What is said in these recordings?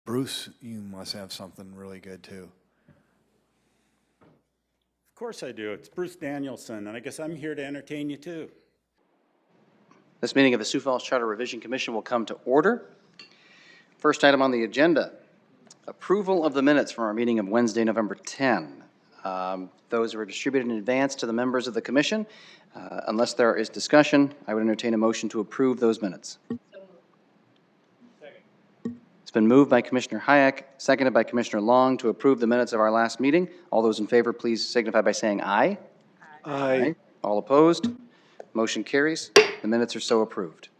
Bruce, you must have something really good too. Of course I do. It's Bruce Danielson, and I guess I'm here to entertain you too. This meeting of the Sioux Falls Charter Revision Commission will come to order. First item on the agenda, approval of the minutes from our meeting of Wednesday, November 10. Those were distributed in advance to the members of the commission. Unless there is discussion, I would entertain a motion to approve those minutes. It's been moved by Commissioner Hayek, seconded by Commissioner Long to approve the minutes of our last meeting. All those in favor, please signify by saying aye. Aye. All opposed? Motion carries. The minutes are so approved.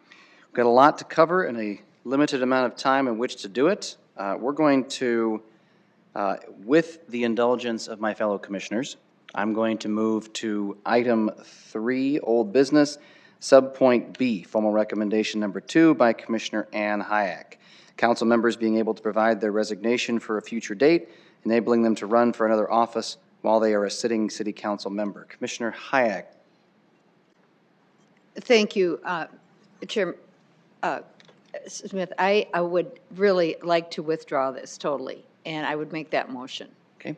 We've got a lot to cover in a limited amount of time in which to do it. We're going to, with the indulgence of my fellow commissioners, I'm going to move to item 3, old business, subpoint B, formal recommendation number 2 by Commissioner Ann Hayek. Council members being able to provide their resignation for a future date, enabling them to run for another office while they are a sitting city council member. Commissioner Hayek. Thank you, Chair Smith. I would really like to withdraw this totally, and I would make that motion. Okay.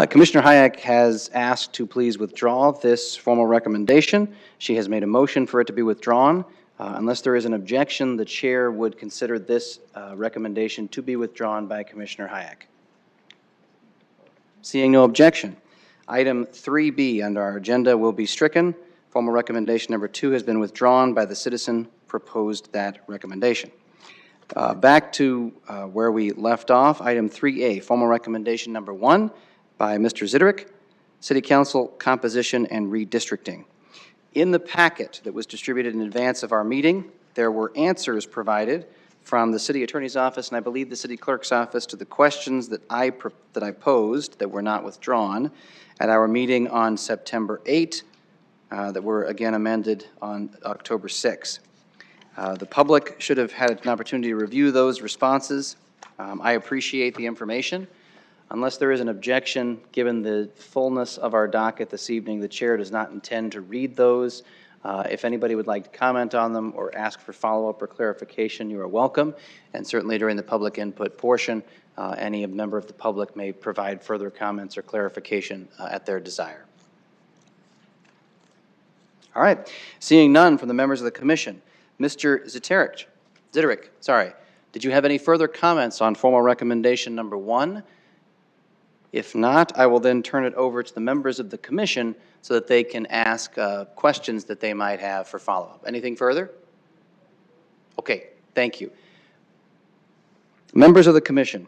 Commissioner Hayek has asked to please withdraw this formal recommendation. She has made a motion for it to be withdrawn. Unless there is an objection, the chair would consider this recommendation to be withdrawn by Commissioner Hayek. Seeing no objection, item 3B under our agenda will be stricken. Formal recommendation number 2 has been withdrawn by the citizen proposed that recommendation. Back to where we left off, item 3A, formal recommendation number 1 by Mr. Ziderick, City Council composition and redistricting. In the packet that was distributed in advance of our meeting, there were answers provided from the City Attorney's Office and I believe the City Clerk's Office to the questions that I posed that were not withdrawn at our meeting on September 8, that were again amended on October 6. The public should have had an opportunity to review those responses. I appreciate the information. Unless there is an objection, given the fullness of our docket this evening, the chair does not intend to read those. If anybody would like to comment on them or ask for follow-up or clarification, you are welcome. And certainly during the public input portion, any member of the public may provide further comments or clarification at their desire. All right, seeing none from the members of the commission, Mr. Ziderick, sorry, did you have any further comments on formal recommendation number 1? If not, I will then turn it over to the members of the commission so that they can ask questions that they might have for follow-up. Anything further? Okay, thank you. Members of the commission,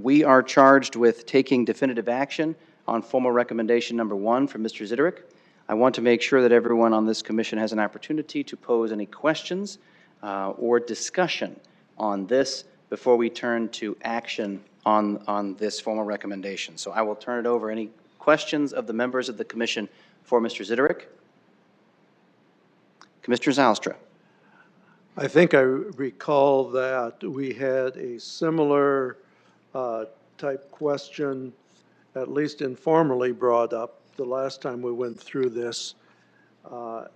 we are charged with taking definitive action on formal recommendation number 1 from Mr. Ziderick. I want to make sure that everyone on this commission has an opportunity to pose any questions or discussion on this before we turn to action on this formal recommendation. So I will turn it over. Any questions of the members of the commission for Mr. Ziderick? Commissioner Zylstra. I think I recall that we had a similar type question, at least informally brought up the last time we went through this. I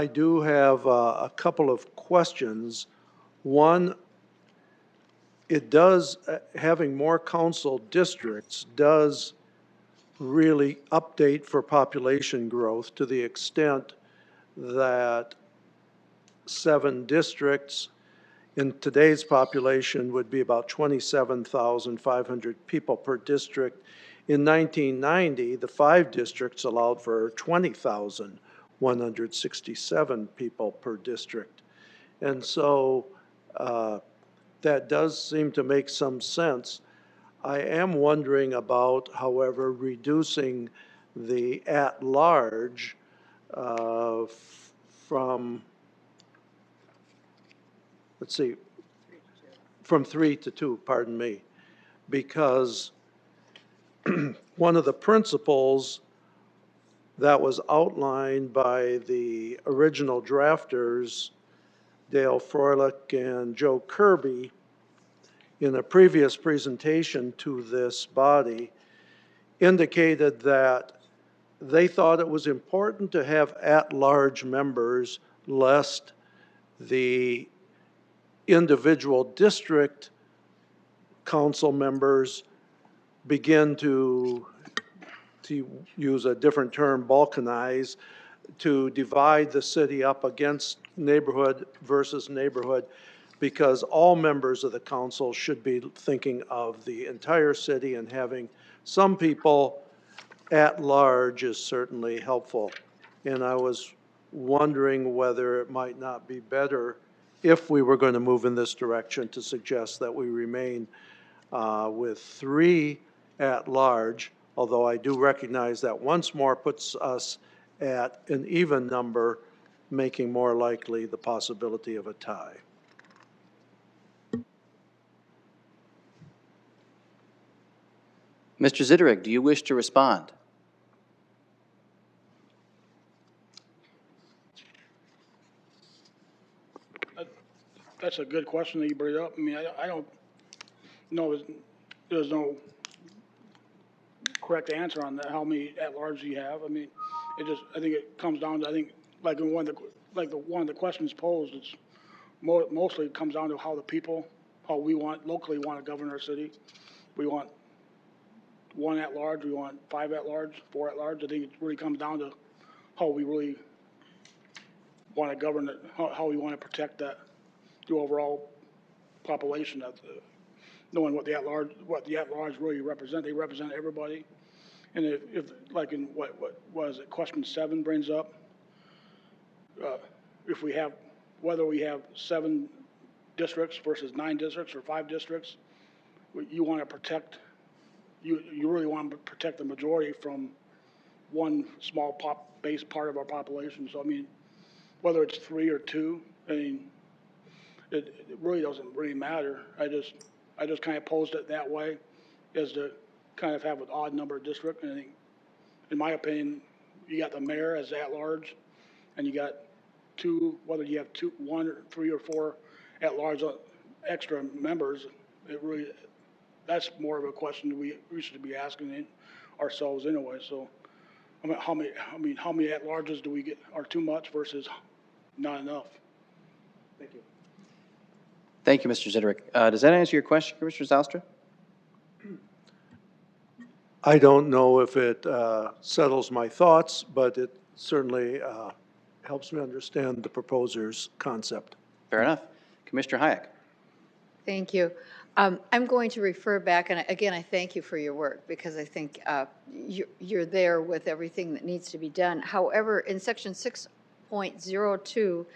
do have a couple of questions. One, it does, having more council districts does really update for population growth to the extent that 7 districts in today's population would be about 27,500 people per district. In 1990, the 5 districts allowed for 20,167 people per district. And so that does seem to make some sense. I am wondering about, however, reducing the at-large from, let's see, from 3 to 2, pardon me, because one of the principles that was outlined by the original drafters, Dale Froelich and Joe Kirby, in a previous presentation to this body, indicated that they thought it was important to have at-large members lest the individual district council members begin to use a different term, balkanize, to divide the city up against neighborhood versus neighborhood, because all members of the council should be thinking of the entire city, and having some people at large is certainly helpful. And I was wondering whether it might not be better, if we were going to move in this direction, to suggest that we remain with 3 at large, although I do recognize that once more puts us at an even number, making more likely the possibility of a tie. Mr. Zitterig, do you wish to respond? That's a good question that you bring up. I mean, I don't know, there's no correct answer on that, how many at-large you have. I mean, I think it comes down to, I think, like in one of the questions posed, it's mostly it comes down to how the people, how we locally want to govern our city. We want 1 at-large, we want 5 at-large, 4 at-large. I think it really comes down to how we really want to govern it, how we want to protect the overall population, knowing what the at-large really represent. They represent everybody. And if like in what was it, question 7 brings up, whether we have 7 districts versus 9 districts or 5 districts, you want to protect, you really want to protect the majority from one small base part of our population. So I mean, whether it's 3 or 2, I mean, it really doesn't really matter. I just kind of posed it that way, as to kind of have an odd number of districts. And I think, in my opinion, you got the mayor as at large, and you got 2, whether you have 1 or 3 or 4 at large extra members. That's more of a question we should be asking ourselves anyway. So, I mean, how many at larges do we get are too much versus not enough? Thank you. Thank you, Mr. Zitterig. Does that answer your question, Commissioner Zylstra? I don't know if it settles my thoughts, but it certainly helps me understand the proposer's concept. Fair enough. Commissioner Hayek. Thank you. I'm going to refer back, and again, I thank you for your work, because I think you're there with everything that needs to be done. However, in section 6.02,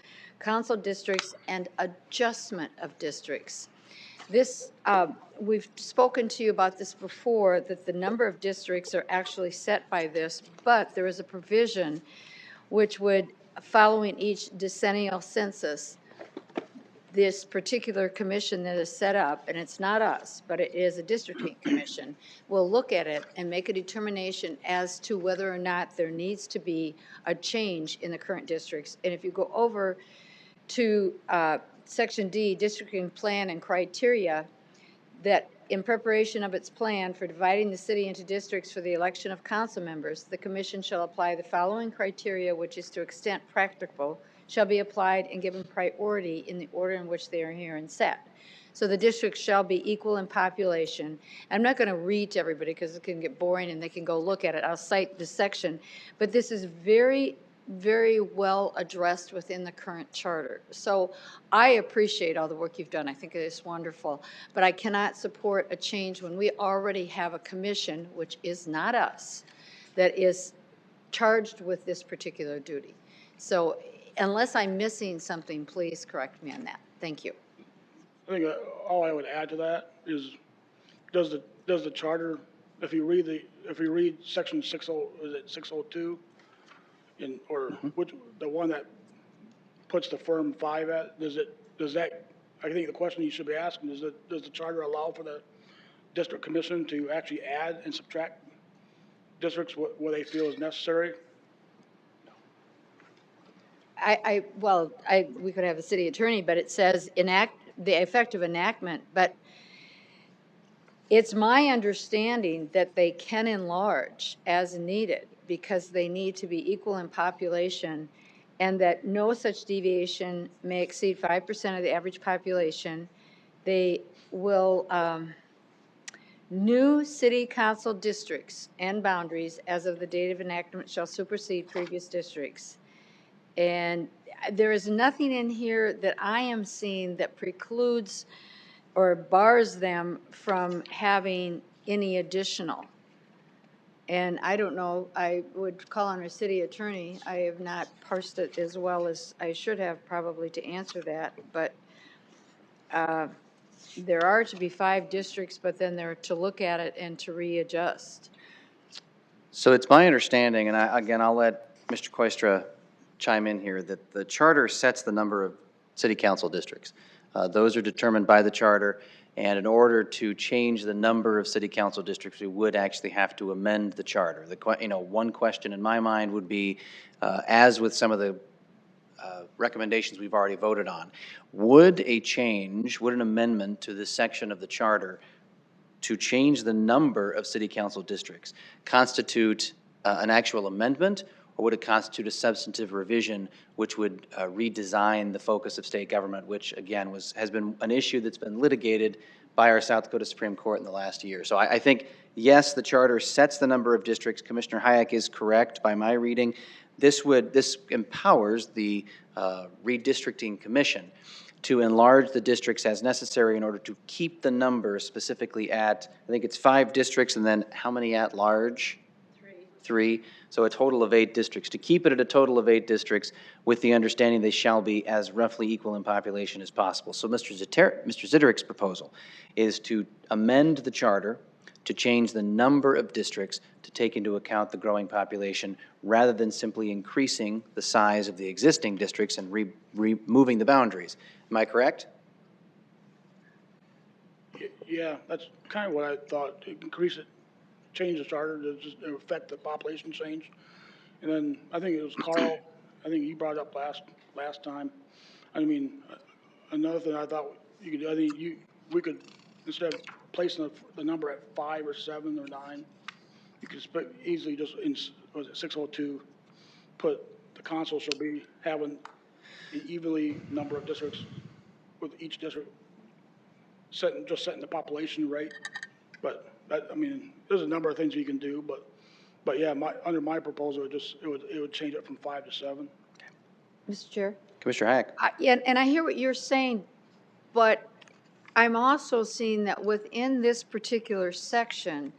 council districts and adjustment of districts, this, we've spoken to you about this before, that the number of districts are actually set by this, but there is a provision which would, following each decennial census, this particular commission that is set up, and it's not us, but it is a districting commission, will look at it and make a determination as to whether or not there needs to be a change in the current districts. And if you go over to Section D, districting plan and criteria, that in preparation of its plan for dividing the city into districts for the election of council members, the commission shall apply the following criteria, which is to extent practicable, shall be applied and given priority in the order in which they are herein set. So the districts shall be equal in population. I'm not going to read to everybody because it can get boring and they can go look at it. I'll cite this section. But this is very, very well addressed within the current charter. So I appreciate all the work you've done. I think it is wonderful. But I cannot support a change when we already have a commission, which is not us, that is charged with this particular duty. So unless I'm missing something, please correct me on that. Thank you. I think all I would add to that is, does the charter, if you read section 602, which the one that puts the firm 5 at, does that? I think the question you should be asking is, does the charter allow for the district commission to actually add and subtract districts where they feel is necessary? We could have a city attorney, but it says the effect of enactment, but it's my understanding that they can enlarge as needed because they need to be equal in population and that no such deviation may exceed 5% of the average population. They will, new city council districts and boundaries as of the date of enactment shall supersede previous districts. And there is nothing in here that I am seeing that precludes or bars them from having any additional. And I don't know, I would call on our city attorney. I have not parsed it as well as I should have probably to answer that, but there are to be 5 districts, but then they're to look at it and to readjust. So it's my understanding, and again, I'll let Mr. Koistra chime in here, that the charter sets the number of city council districts. Those are determined by the charter, and in order to change the number of city council districts, we would actually have to amend the charter. One question in my mind would be, as with some of the recommendations we've already voted on, would an amendment to this section of the charter to change the number of city council districts constitute an actual amendment, or would it constitute a substantive revision which would redesign the focus of state government, which again has been an issue that's been litigated by our South Dakota Supreme Court in the last year? So I think, yes, the charter sets the number of districts. Commissioner Hayek is correct by my reading. This empowers the redistricting commission to enlarge the districts as necessary in order to keep the number specifically at, I think it's 5 districts, and then how many at large? 3. So a total of 8 districts. To keep it at a total of 8 districts with the understanding they shall be as roughly equal in population as possible. So Mr. Ziderick's proposal is to amend the charter to change the number of districts to take into account the growing population rather than simply increasing the size of the existing districts and removing the boundaries. Am I correct? Yeah, that's kind of what I thought, to increase it, change the charter to just affect the population change. And then I think it was Carl, I think he brought it up last time. I mean, another thing I thought you could, we could, instead of placing the number at 5 or 7 or 9, you could easily just, was it 602, put the council shall be having an evenly number of districts, with each district setting the population rate. But that, I mean, there's a number of things you can do, but yeah, under my proposal, it would change it from 5 to 7. Mr. Chair? Commissioner Hayek. Yeah, and I hear what you're saying, but I'm also seeing that within this particular section,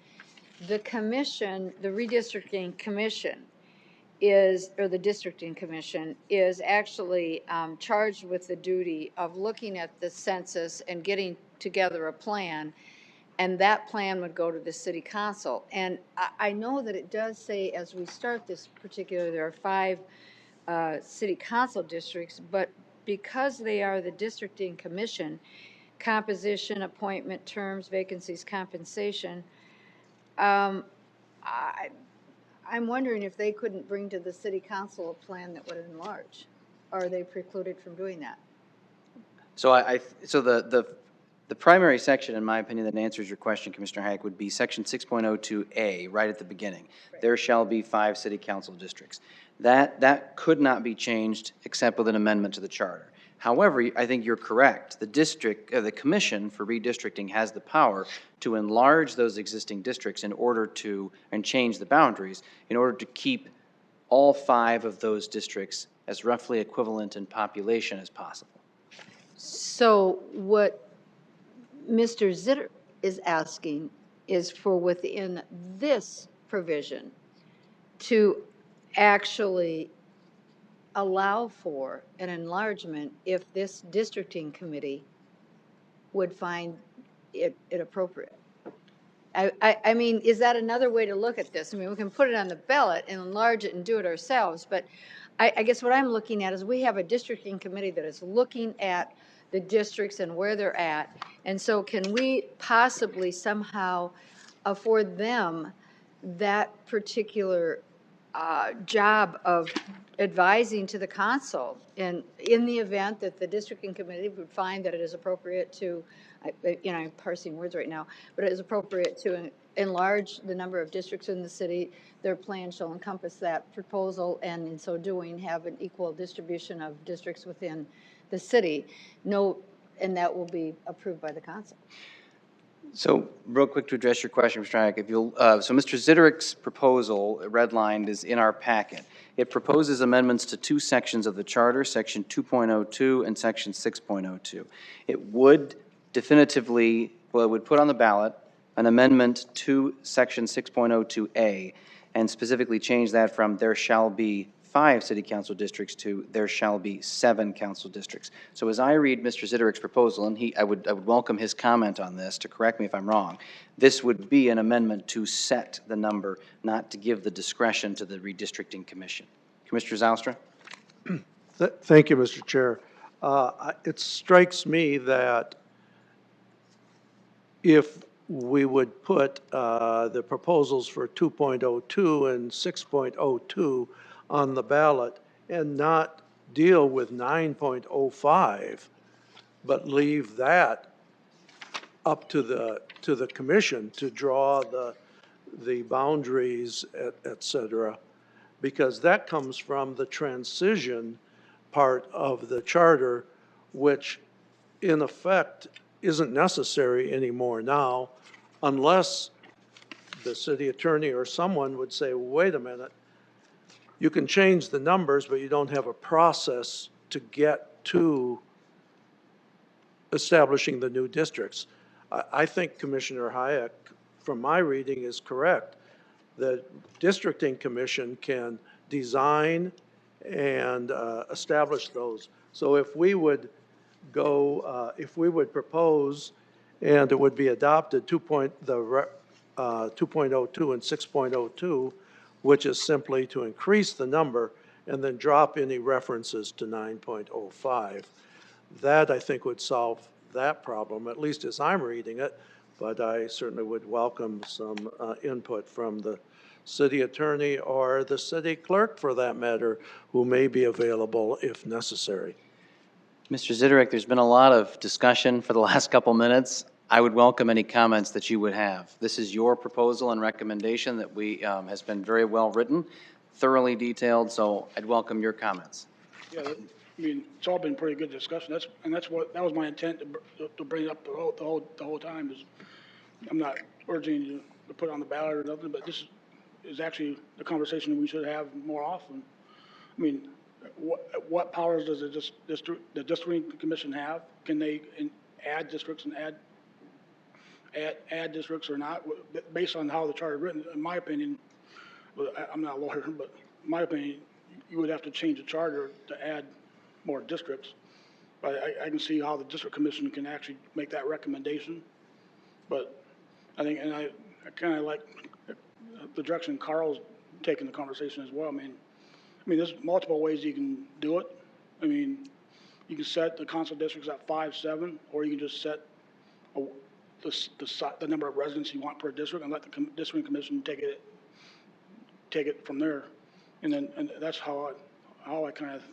the commission, the redistricting commission or the districting commission is actually charged with the duty of looking at the census and getting together a plan, and that plan would go to the city council. And I know that it does say, as we start this particular, there are 5 city council districts, but because they are the districting commission, composition, appointment, terms, vacancies, compensation, I'm wondering if they couldn't bring to the city council a plan that would enlarge. Or are they precluded from doing that? So so the primary section, in my opinion, that answers your question, Commissioner Hayek, would be section 6.02A, right at the beginning. Right. There shall be 5 city council districts. That could not be changed except with an amendment to the charter. However, I think you're correct. The commission for redistricting has the power to enlarge those existing districts and change the boundaries in order to keep all 5 of those districts as roughly equivalent in population as possible. So what Mr. Zitter is asking is for within this provision to actually allow for an enlargement if this districting committee would find it appropriate. I mean, is that another way to look at this? I mean, we can put it on the ballot and enlarge it and do it ourselves, but I guess what I'm looking at is we have a districting committee that is looking at the districts and where they're at, and so can we possibly somehow afford them that particular job of advising to the council in the event that the districting committee would find that it is appropriate to I'm parsing words right now, but it is appropriate to enlarge the number of districts in the city. Their plan shall encompass that proposal, and in so doing, have an equal distribution of districts within the city. No, and that will be approved by the council. So real quick to address your question, Mr. Hayek, if you'll, so Mr. Ziderick's proposal, redlined, is in our packet. It proposes amendments to two sections of the charter, section 2.02 and section 6.02. It would definitively, well, it would put on the ballot an amendment to section 6.02A and specifically change that from there shall be 5 city council districts to there shall be 7 council districts. So as I read Mr. Ziderick's proposal, and I would welcome his comment on this to correct me if I'm wrong, this would be an amendment to set the number, not to give the discretion to the redistricting commission. Commissioner Zylstra? Thank you, Mr. Chair. It strikes me that if we would put the proposals for 2.02 and 6.02 on the ballot and not deal with 9.05, but leave that up to the commission to draw the boundaries, et cetera, because that comes from the transition part of the charter, which in effect isn't necessary anymore now, unless the city attorney or someone would say, wait a minute, you can change the numbers, but you don't have a process to get to establishing the new districts. I think Commissioner Hayek, from my reading, is correct. The districting commission can design and establish those. So if we would go, if we would propose, and it would be adopted, 2.02 and 6.02, which is simply to increase the number and then drop any references to 9.05. That, I think, would solve that problem, at least as I'm reading it, but I certainly would welcome some input from the city attorney or the city clerk, for that matter, who may be available if necessary. Mr. Ziderick, there's been a lot of discussion for the last couple minutes. I would welcome any comments that you would have. This is your proposal and recommendation that has been very well written, thoroughly detailed, so I'd welcome your comments. Yeah, I mean, it's all been pretty good discussion. That was my intent to bring it up the whole time. Is I'm not urging you to put it on the ballot or nothing, but this is actually the conversation we should have more often. I mean, what powers does the districting commission have? Can they add districts and add districts or not? Based on how the charter is written, in my opinion, I'm not a lawyer, but in my opinion, you would have to change the charter to add more districts. But I can see how the district commission can actually make that recommendation. But I think, and I kind of like the direction Carl's taking the conversation as well. I mean, there's multiple ways you can do it. I mean, you can set the council districts at 5, 7, or you can just set the number of residents you want per district and let the district commission take it from there. And that's how I kind of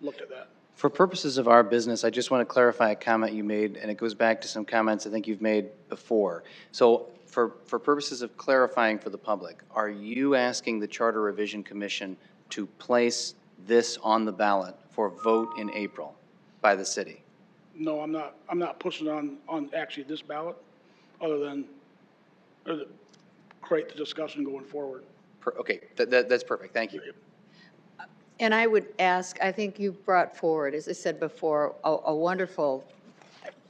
looked at that. For purposes of our business, I just want to clarify a comment you made, and it goes back to some comments I think you've made before. So for purposes of clarifying for the public, are you asking the Charter Revision Commission to place this on the ballot for vote in April by the city? No, I'm not pushing on actually this ballot, other than create the discussion going forward. Okay, that's perfect. Thank you. And I would ask, I think you brought forward, as I said before, a wonderful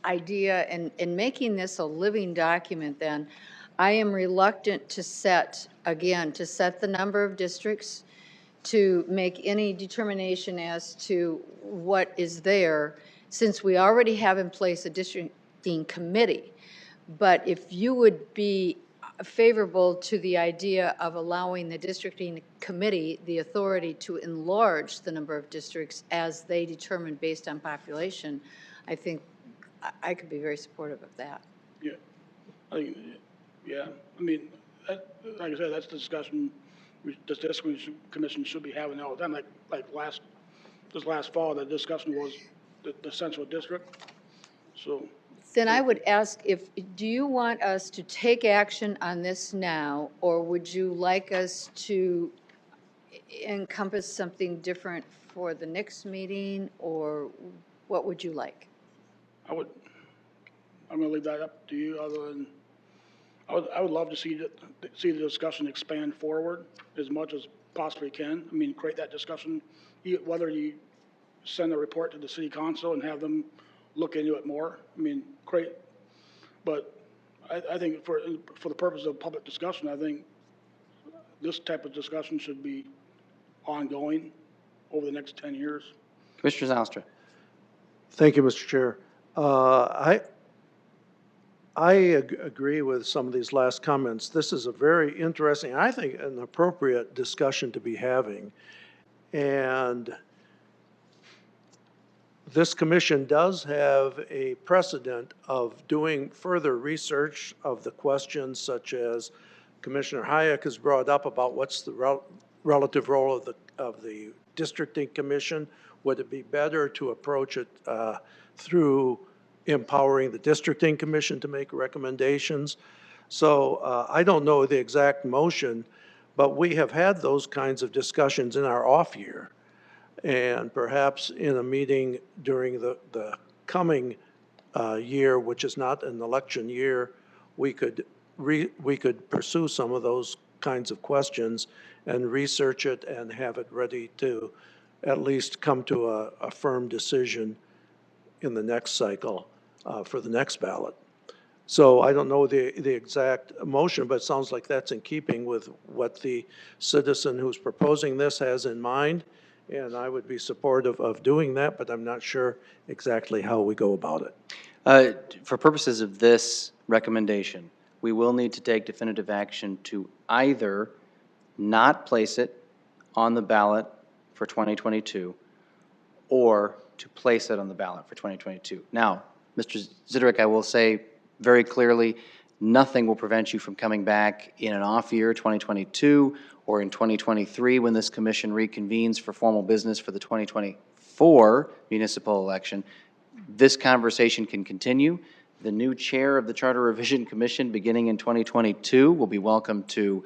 idea, and in making this a living document then, I am reluctant to set the number of districts, to make any determination as to what is there, since we already have in place a districting committee. But if you would be favorable to the idea of allowing the districting committee the authority to enlarge the number of districts as they determine based on population, I think I could be very supportive of that. Yeah, I mean, like I said, that's the discussion the district commission should be having all the time. Like this last fall, the discussion was the central district. So Then I would ask do you want us to take action on this now, or would you like us to encompass something different for the next meeting, or what would you like? I'm gonna leave that up to you, other than, I would love to see the discussion expand forward as much as possibly can. I mean, create that discussion, whether you send a report to the city council and have them look into it more. I mean, but I think for the purpose of public discussion, I think this type of discussion should be ongoing over the next 10 years. Commissioner Zylstra. Thank you, Mr. Chair. I agree with some of these last comments. This is a very interesting, I think, an appropriate discussion to be having. And this commission does have a precedent of doing further research of the questions, such as Commissioner Hayek has brought up about what's the relative role of the districting commission. Would it be better to approach it through empowering the districting commission to make recommendations? So I don't know the exact motion, but we have had those kinds of discussions in our off year. And perhaps in a meeting during the coming year, which is not an election year, we could pursue some of those kinds of questions and research it and have it ready to at least come to a firm decision in the next cycle for the next ballot. So I don't know the exact motion, but it sounds like that's in keeping with what the citizen who's proposing this has in mind. And I would be supportive of doing that, but I'm not sure exactly how we go about it. For purposes of this recommendation, we will need to take definitive action to either not place it on the ballot for 2022 or to place it on the ballot for 2022. Now, Mr. Ziderick, I will say very clearly, nothing will prevent you from coming back in an off year, 2022, or in 2023 when this commission reconvenes for formal business for the 2024 municipal election. This conversation can continue. The new chair of the Charter Revision Commission beginning in 2022 will be welcome to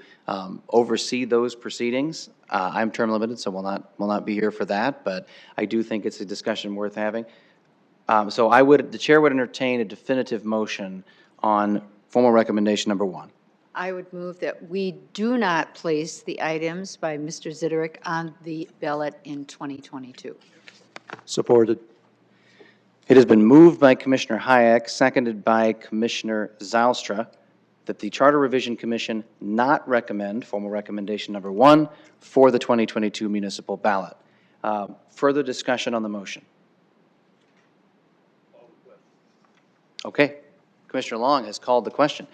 oversee those proceedings. I'm term limited, so will not be here for that, but I do think it's a discussion worth having. So the chair would entertain a definitive motion on formal recommendation number 1. I would move that we do not place the items by Mr. Ziderick on the ballot in 2022. Supported. It has been moved by Commissioner Hayek, seconded by Commissioner Zylstra, that the Charter Revision Commission not recommend formal recommendation number 1 for the 2022 municipal ballot. Further discussion on the motion? Okay. Commissioner Long has called the question.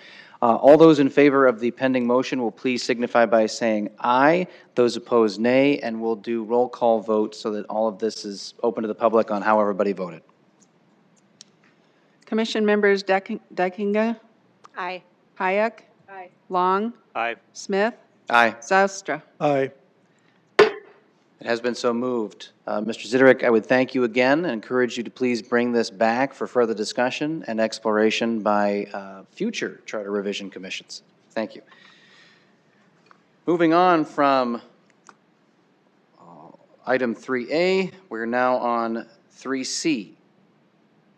All those in favor of the pending motion will please signify by saying aye. Those opposed, nay, and we'll do roll call vote so that all of this is open to the public on how everybody voted. Commission members Dykinga? Aye. Hayek? Aye. Long? Aye. Smith? Aye. Zylstra? Aye. It has been so moved. Mr. Ziderick, I would thank you again and encourage you to please bring this back for further discussion and exploration by future Charter Revision Commissions. Thank you. Moving on from item 3A, we're now on 3C.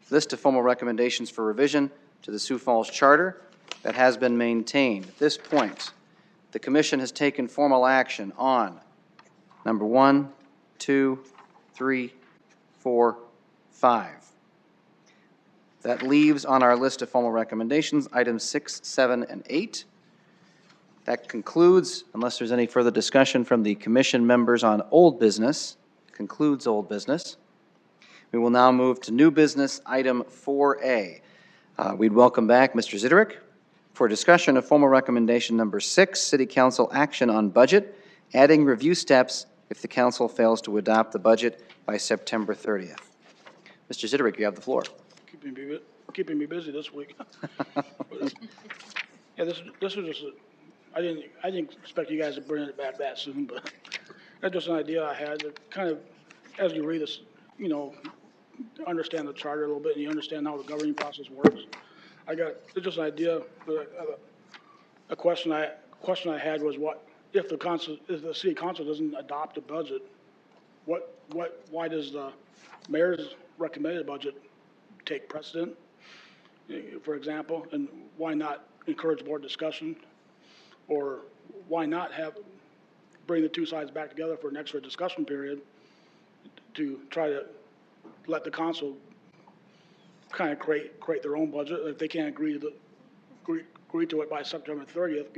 List of formal recommendations for revision to the Sioux Falls Charter that has been maintained. At this point, the Commission has taken formal action on number 1, 2, 3, 4, 5. That leaves on our list of formal recommendations items 6, 7, and 8. That concludes, unless there's any further discussion from the Commission members on old business, concludes old business. We will now move to new business, item 4A. We'd welcome back Mr. Ziderick for discussion of formal recommendation number 6, City Council action on budget, adding review steps if the council fails to adopt the by September 30th. Mr. Ziderick, you have the floor. Keeping me busy this week. Yeah, this was just, I didn't expect you guys to bring it back that soon, but that's just an idea I had that kind of, as you read this, understand the charter a little bit and you understand how the governing process works. It's just an idea, a question I had was what, if the city council doesn't adopt a budget, why does the mayor's recommended budget take precedent, for example, and why not encourage more discussion? Or why not bring the two sides back together for an extra discussion period to try to let the council kind of create their own budget. If they can't agree to it by September 30th,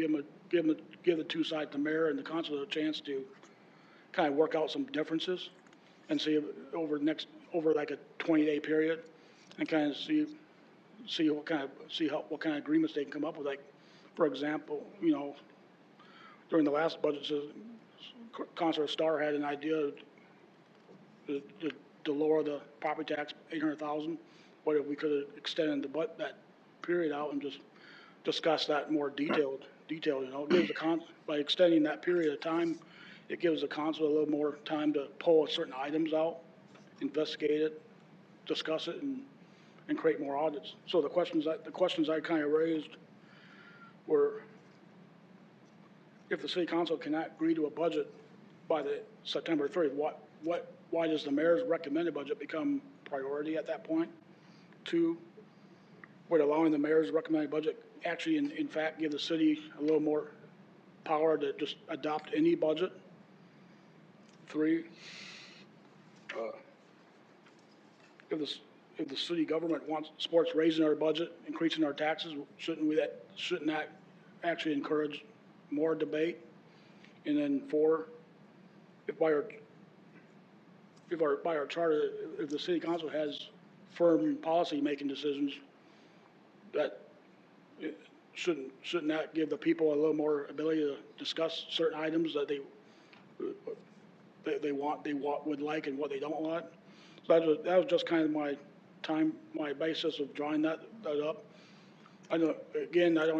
give the two sides, the mayor and the council, a chance to kind of work out some differences and see over like a 20-day period and kind of see what kind of agreements they can come up with. Like, for example, during the last budget, Councilor Starr had an idea to lower the property tax $800,000. What if we could have extended that period out and just discuss that more detailed? It gives by extending that period of time, it gives the council a little more time to pull certain items out, investigate it, discuss it, and create more audits. So the questions I kind of raised were, if the city council cannot agree to a budget by the September 30th, why does the mayor's recommended budget become priority at that point? 2, would allowing the mayor's recommended budget actually in fact give the city a little more power to just adopt any budget? 3, if the city government supports raising our budget, increasing our taxes, shouldn't that actually encourage more debate? And then 4, if by our charter, if the city council has firm policy making decisions, that shouldn't that give the people a little more ability to discuss certain items that they would like and what they don't want? So that was just kind of my basis of drawing that up. I don't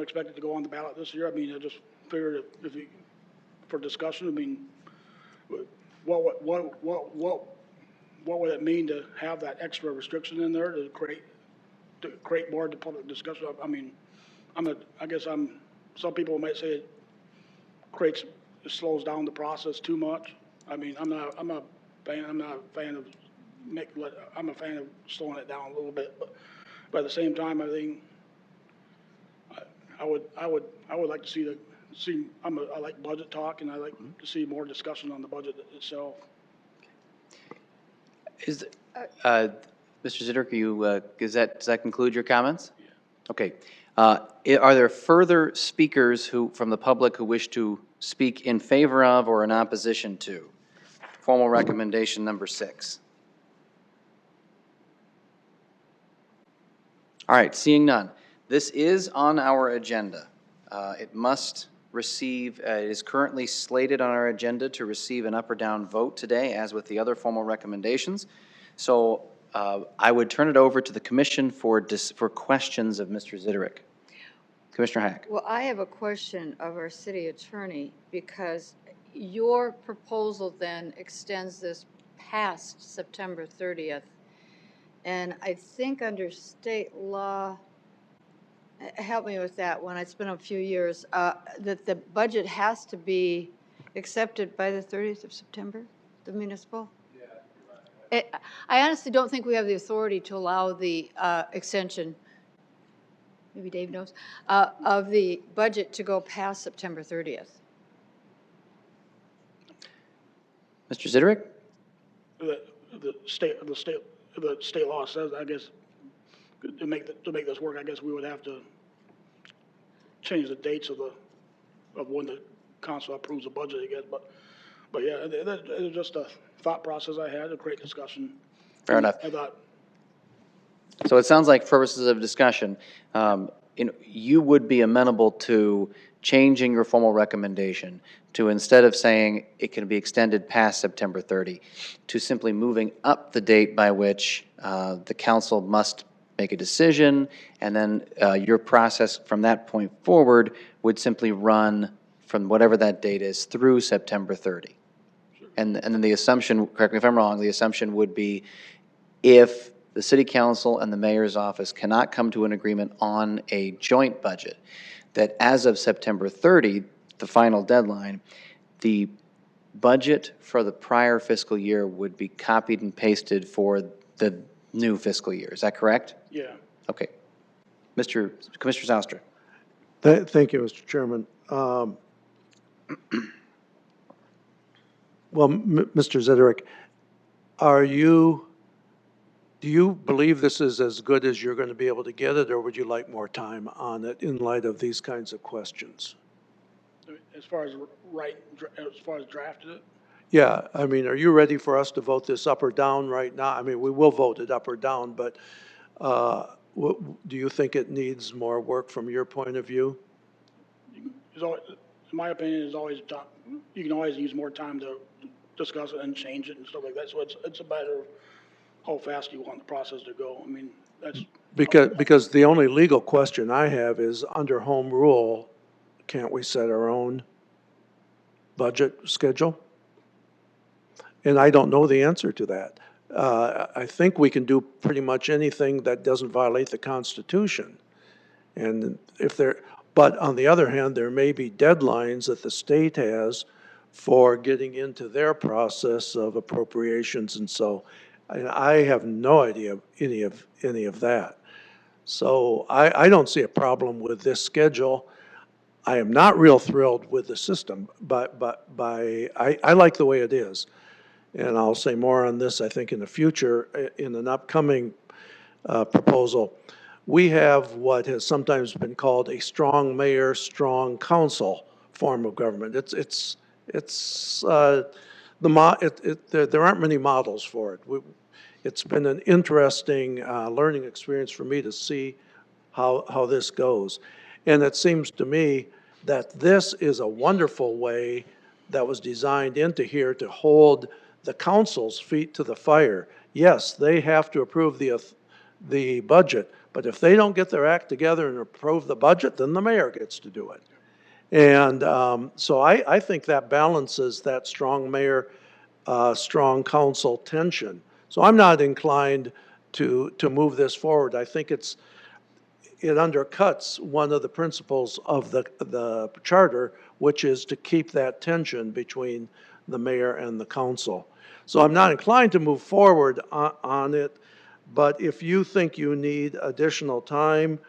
expect it to go on the ballot this year. I mean, I just figured for discussion, I mean, what would it mean to have that extra restriction in there to create more public discussion? I mean, some people might say it slows down the process too much. I mean, I'm a fan of slowing it down a little bit, but at the same time, I think I would like to I like budget talk, and I like to see more discussion on the budget itself. Mr. Zitter, does that conclude your comments? Yeah. Okay. Are there further speakers from the public who wish to speak in favor of or in opposition to formal recommendation number 6? All right, seeing none. This is on our agenda. It must receive, it is currently slated on our agenda to receive an up or down vote today, as with the other formal recommendations. So I would turn it over to the commission for questions of Mr. Ziderick. Commissioner Hack. Well, I have a question of our city attorney, because your proposal then extends this past September 30th. And I think under state law, help me with that one, it's been a few years, that the budget has to be accepted by the 30th of September, the municipal? Yeah. I honestly don't think we have the authority to allow the extension, maybe Dave knows, of the budget to go past September 30th. Mr. Ziderick? The state law says, I guess, to make this work, I guess we would have to change the dates of when the council approves the budget, I guess. But yeah, it was just a thought process I had, a great discussion. Fair enough. I thought. So it sounds like, for purposes of discussion, you would be amenable to changing your formal recommendation to, instead of saying it can be extended past September 30, to simply moving up the date by which the council must make a decision, and then your process from that point forward would simply run from whatever that date is through September 30. Sure. And then the assumption, correct me if I'm wrong, the assumption would be if the city council and the mayor's office cannot come to an agreement on a joint budget, that as of September 30, the final deadline, the budget for the prior fiscal year would be copied and pasted for the new fiscal year. Is that correct? Yeah. Okay. Commissioner Zaustra. Thank you, Mr. Chairman. Well, Mr. Zederick, do you believe this is as good as you're going to be able to get it, or would you like more time on it in light of these kinds of questions? As far as drafted it, Yeah, I mean, are you ready for us to vote this up or down right now? I mean, we will vote it up or down, but do you think it needs more work from your point of view? in my opinion, is always, you can always use more time to discuss it and change it and stuff like that. So it's a matter of how fast you want the process to go. I mean, that's. Because the only legal question I have is, under home rule, can't we set our own budget schedule? And I don't know the answer to that. I think we can do pretty much anything that doesn't violate the Constitution. And but on the other hand, there may be deadlines that the state has for getting into their process of appropriations, and so I have no idea of any of that. So I don't see a problem with this schedule. I am not real thrilled with the system, but I like the way it is. And I'll say more on this, I think, in the future, in an upcoming proposal. We have what has sometimes been called a strong mayor, strong council form of government. There aren't many models for it. It's been an interesting learning experience for me to see how this goes. And it seems to me that this is a wonderful way that was designed into here to hold the council's feet to the fire. Yes, they have to approve the budget, but if they don't get their act together and approve the budget, then the mayor gets to do it. And so I think that balances that strong mayor, strong council tension. So I'm not inclined to move this forward. I think it undercuts one of the principles of the charter, which is to keep that tension between the mayor and the council. So I'm not inclined to move forward on it, but if you think you need additional time,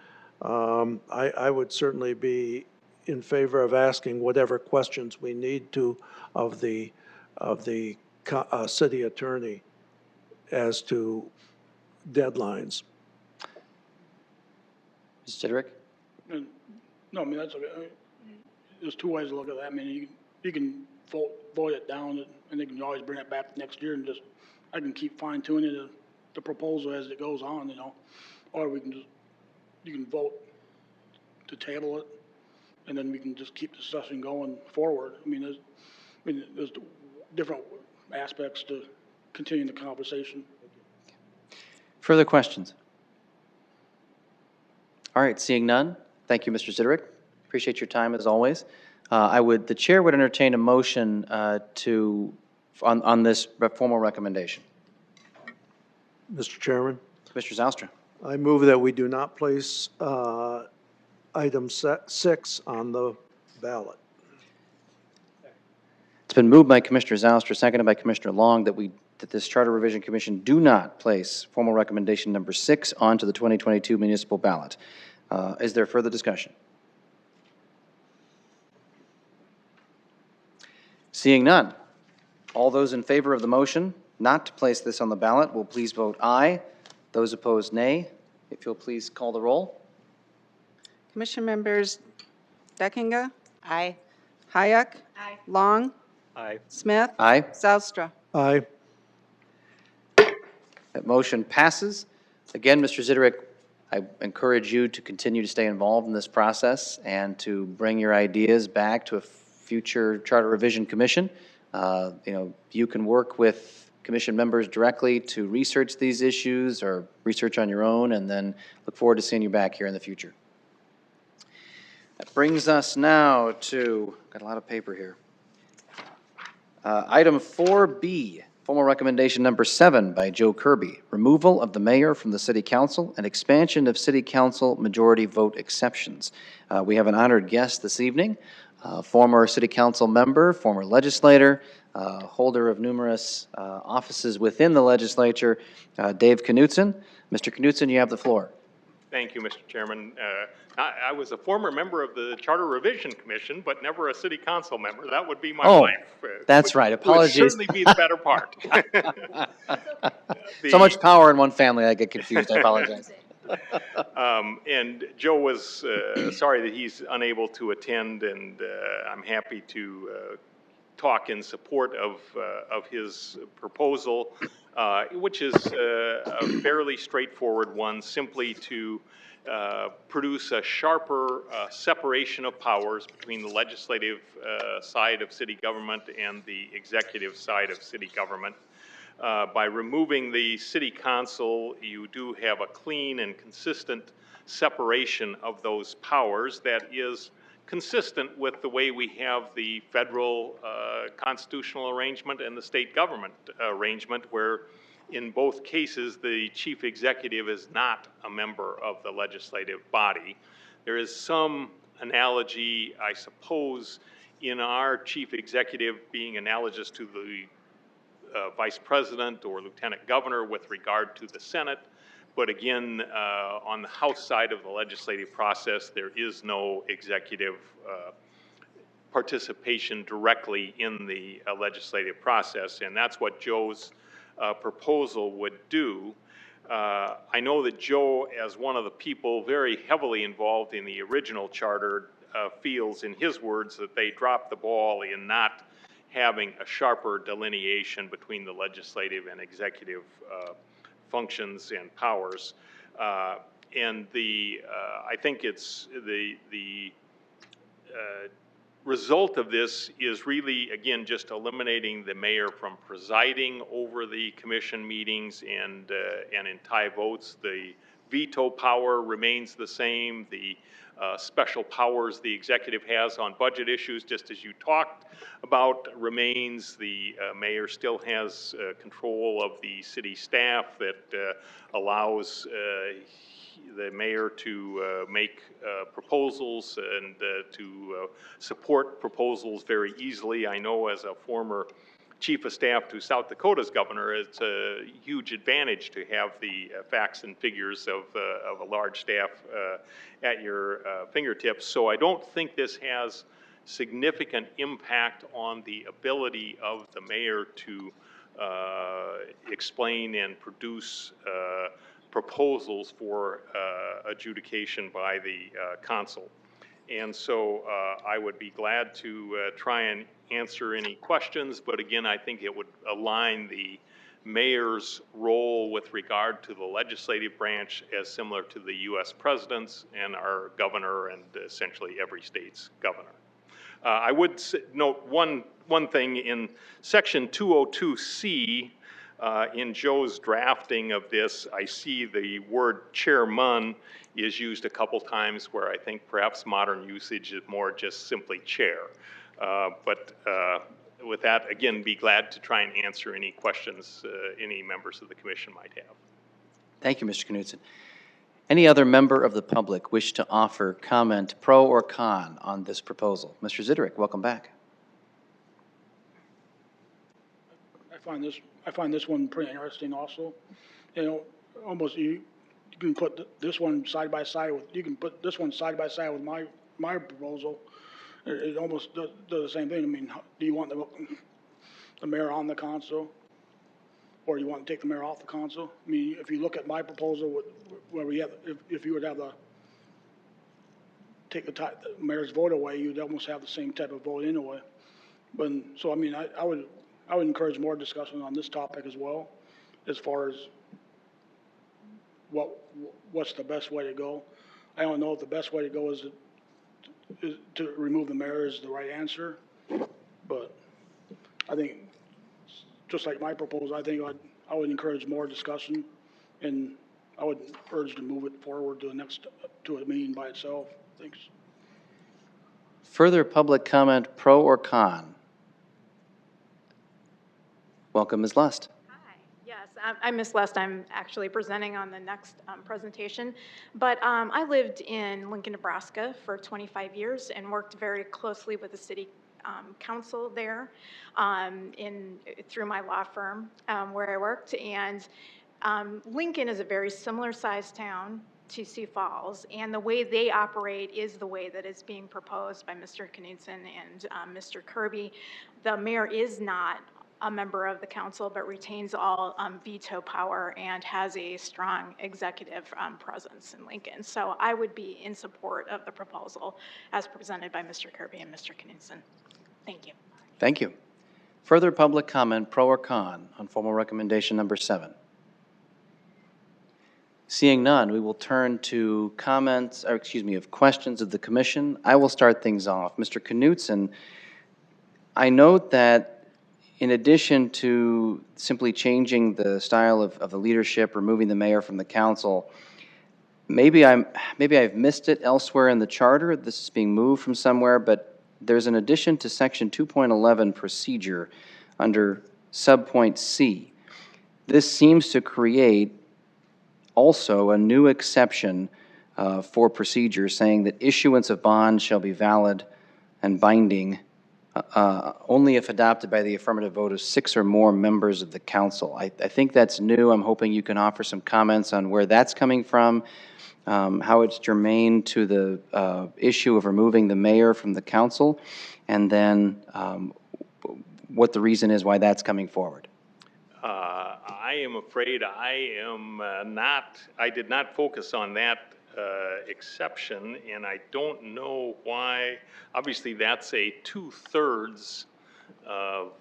I would certainly be in favor of asking whatever questions we need to of the city attorney as to deadlines. Mr. Siderick? No, I mean, that's okay. I mean, there's two ways to look at that. I mean, you can vote it down, and they can always bring it back next year, and I can keep fine tuning the proposal as it goes on, or you can vote to table it, and then we can just keep the discussion going forward. I mean, there's different aspects to continuing the conversation. Further questions? All right, seeing none, thank you, Mr. Siderick. Appreciate your time as always. The chair would entertain a motion on this formal recommendation. Mr. Chairman, Commissioner Zaustra. I move that we do not place item 6 on the ballot. It's been moved by Commissioner Zaustra, seconded by Commissioner Long, that this Charter Revision Commission do not place formal recommendation number 6 onto the 2022 municipal ballot. Is there further discussion? Seeing none, all those in favor of the motion not to place this on the ballot will please vote aye. Those opposed, nay. If you'll please call the roll. Commission members Deckinga, Aye. Hayek. Aye. Long. Aye. Smith. Aye. Zaustra. Aye. That motion passes. Again, Mr. Ziderick, I encourage you to continue to stay involved in this process and to bring your ideas back to a future Charter Revision Commission. You can work with commission members directly to research these issues or research on your own, and then look forward to seeing you back here in the future. That brings us now to, got a lot of paper here. Item 4B, Formal recommendation number 7 by Joe Kirby, removal of the mayor from the city council and expansion of city council majority vote exceptions. We have an honored guest this evening, former city council member, former legislator, holder of numerous offices within the legislature, Dave Knutson. Mr. Knutson, you have the floor. Thank you, Mr. Chairman. I was a former member of the Charter Revision Commission, but never a city council member. That would be my Oh, life. that's right. Apologies. Would certainly be the better part. So much power in one family, I get confused. I apologize. And Joe was sorry that he's unable to attend, and I'm happy to talk in support of his proposal, which is a fairly straightforward one, simply to produce a sharper separation of powers between the legislative side of city government and the executive side of city government. By removing the city council, you do have a clean and consistent separation of those powers that is consistent with the way we have the federal constitutional arrangement and the state government arrangement, where in both cases the chief executive is not a member of the legislative body. There is some analogy, I suppose, in our chief executive being analogous to the vice president or lieutenant governor with regard to the Senate. But again, on the House side of the legislative process, there is no executive participation directly in the legislative process, and that's what Joe's proposal would do. I know that Joe, as one of the people very heavily involved in the original charter, feels, in his words, that they dropped the ball in not having a sharper delineation between the legislative and executive functions and powers. And I think it's the result of this is really, again, just eliminating the mayor from presiding over the commission meetings and in tie votes. The veto power remains the same. The special powers the executive has on budget issues, just as you talked about, remains. The mayor still has control of the city staff that allows the mayor to make proposals and to support proposals very easily. I know as a former chief of staff to South Dakota's governor, it's a huge advantage to have the facts and figures of a large staff at your fingertips. So I don't think this has significant impact on the ability of the mayor to explain and produce proposals for adjudication by the council. And so I would be glad to try and answer any questions, but again, I think it would align the mayor's role with regard to the legislative branch as similar to the U.S. president's and our governor and essentially every state's governor. I would note one thing in section 202C, in Joe's drafting of this, I see the word chairman is used a couple times where I think perhaps modern usage is more just simply chair. But with that, again, be glad to try and answer any questions any members of the commission might have. Thank you, Mr. Knutson. Any other member of the public wish to offer comment, pro or con, on this proposal? Mr. Ziderick, welcome back. I find this one pretty interesting also. You know, almost you can put this one side by side with, you can put this one side by side with my proposal. It almost does the same thing. I mean, do you want the mayor on the council? Or you want to take the mayor off the council? I mean, if you look at my proposal, where we have, if you would have take the mayor's vote away, you'd almost have the same type of vote anyway. But, so, I mean, I would encourage more discussion on this topic as well, as far as what's the best way to go. I don't know if the best way to go is to remove the mayor is the right answer, but I think, just like my proposal, I think I would encourage more discussion, and I would urge to move it forward to to a meeting by itself. Thanks. Further public comment, pro or con? Welcome, Ms. Lust. Hi. Yes, I'm Miss Lust. I'm actually presenting on the next presentation. But I lived in Lincoln, Nebraska for 25 years and worked very closely with the city council there through my law firm where I worked. And Lincoln is a very similar sized town to Sioux Falls, and the way they operate is the way that is being proposed by Mr. Knudsen and Mr. Kirby. The mayor is not a member of the council, but retains all veto power and has a strong executive presence in Lincoln. So I would be in support of the proposal as presented by Mr. Kirby and Mr. Knudsen. Thank you. Thank you. Further public comment, pro or con, on formal recommendation number 7? Seeing none, we will turn to comments, or excuse me, of questions of the commission. I will start things off. Mr. Knudsen, I note that in addition to simply changing the style of the leadership, removing the mayor from the council, maybe I've missed it elsewhere in the charter. This is being moved from somewhere, but there's an addition to section 2.11 procedure under subpoint C. This seems to create also a new exception for procedure saying that issuance of bonds shall be valid and binding only if adopted by the affirmative vote of 6 or more members of the council. I think that's new. I'm hoping you can offer some comments on where that's coming from, how it's germane to the issue of removing the mayor from the council, and then what the reason is why that's coming forward. I am afraid I did not focus on that exception, and I don't know why. Obviously, that's a 2/3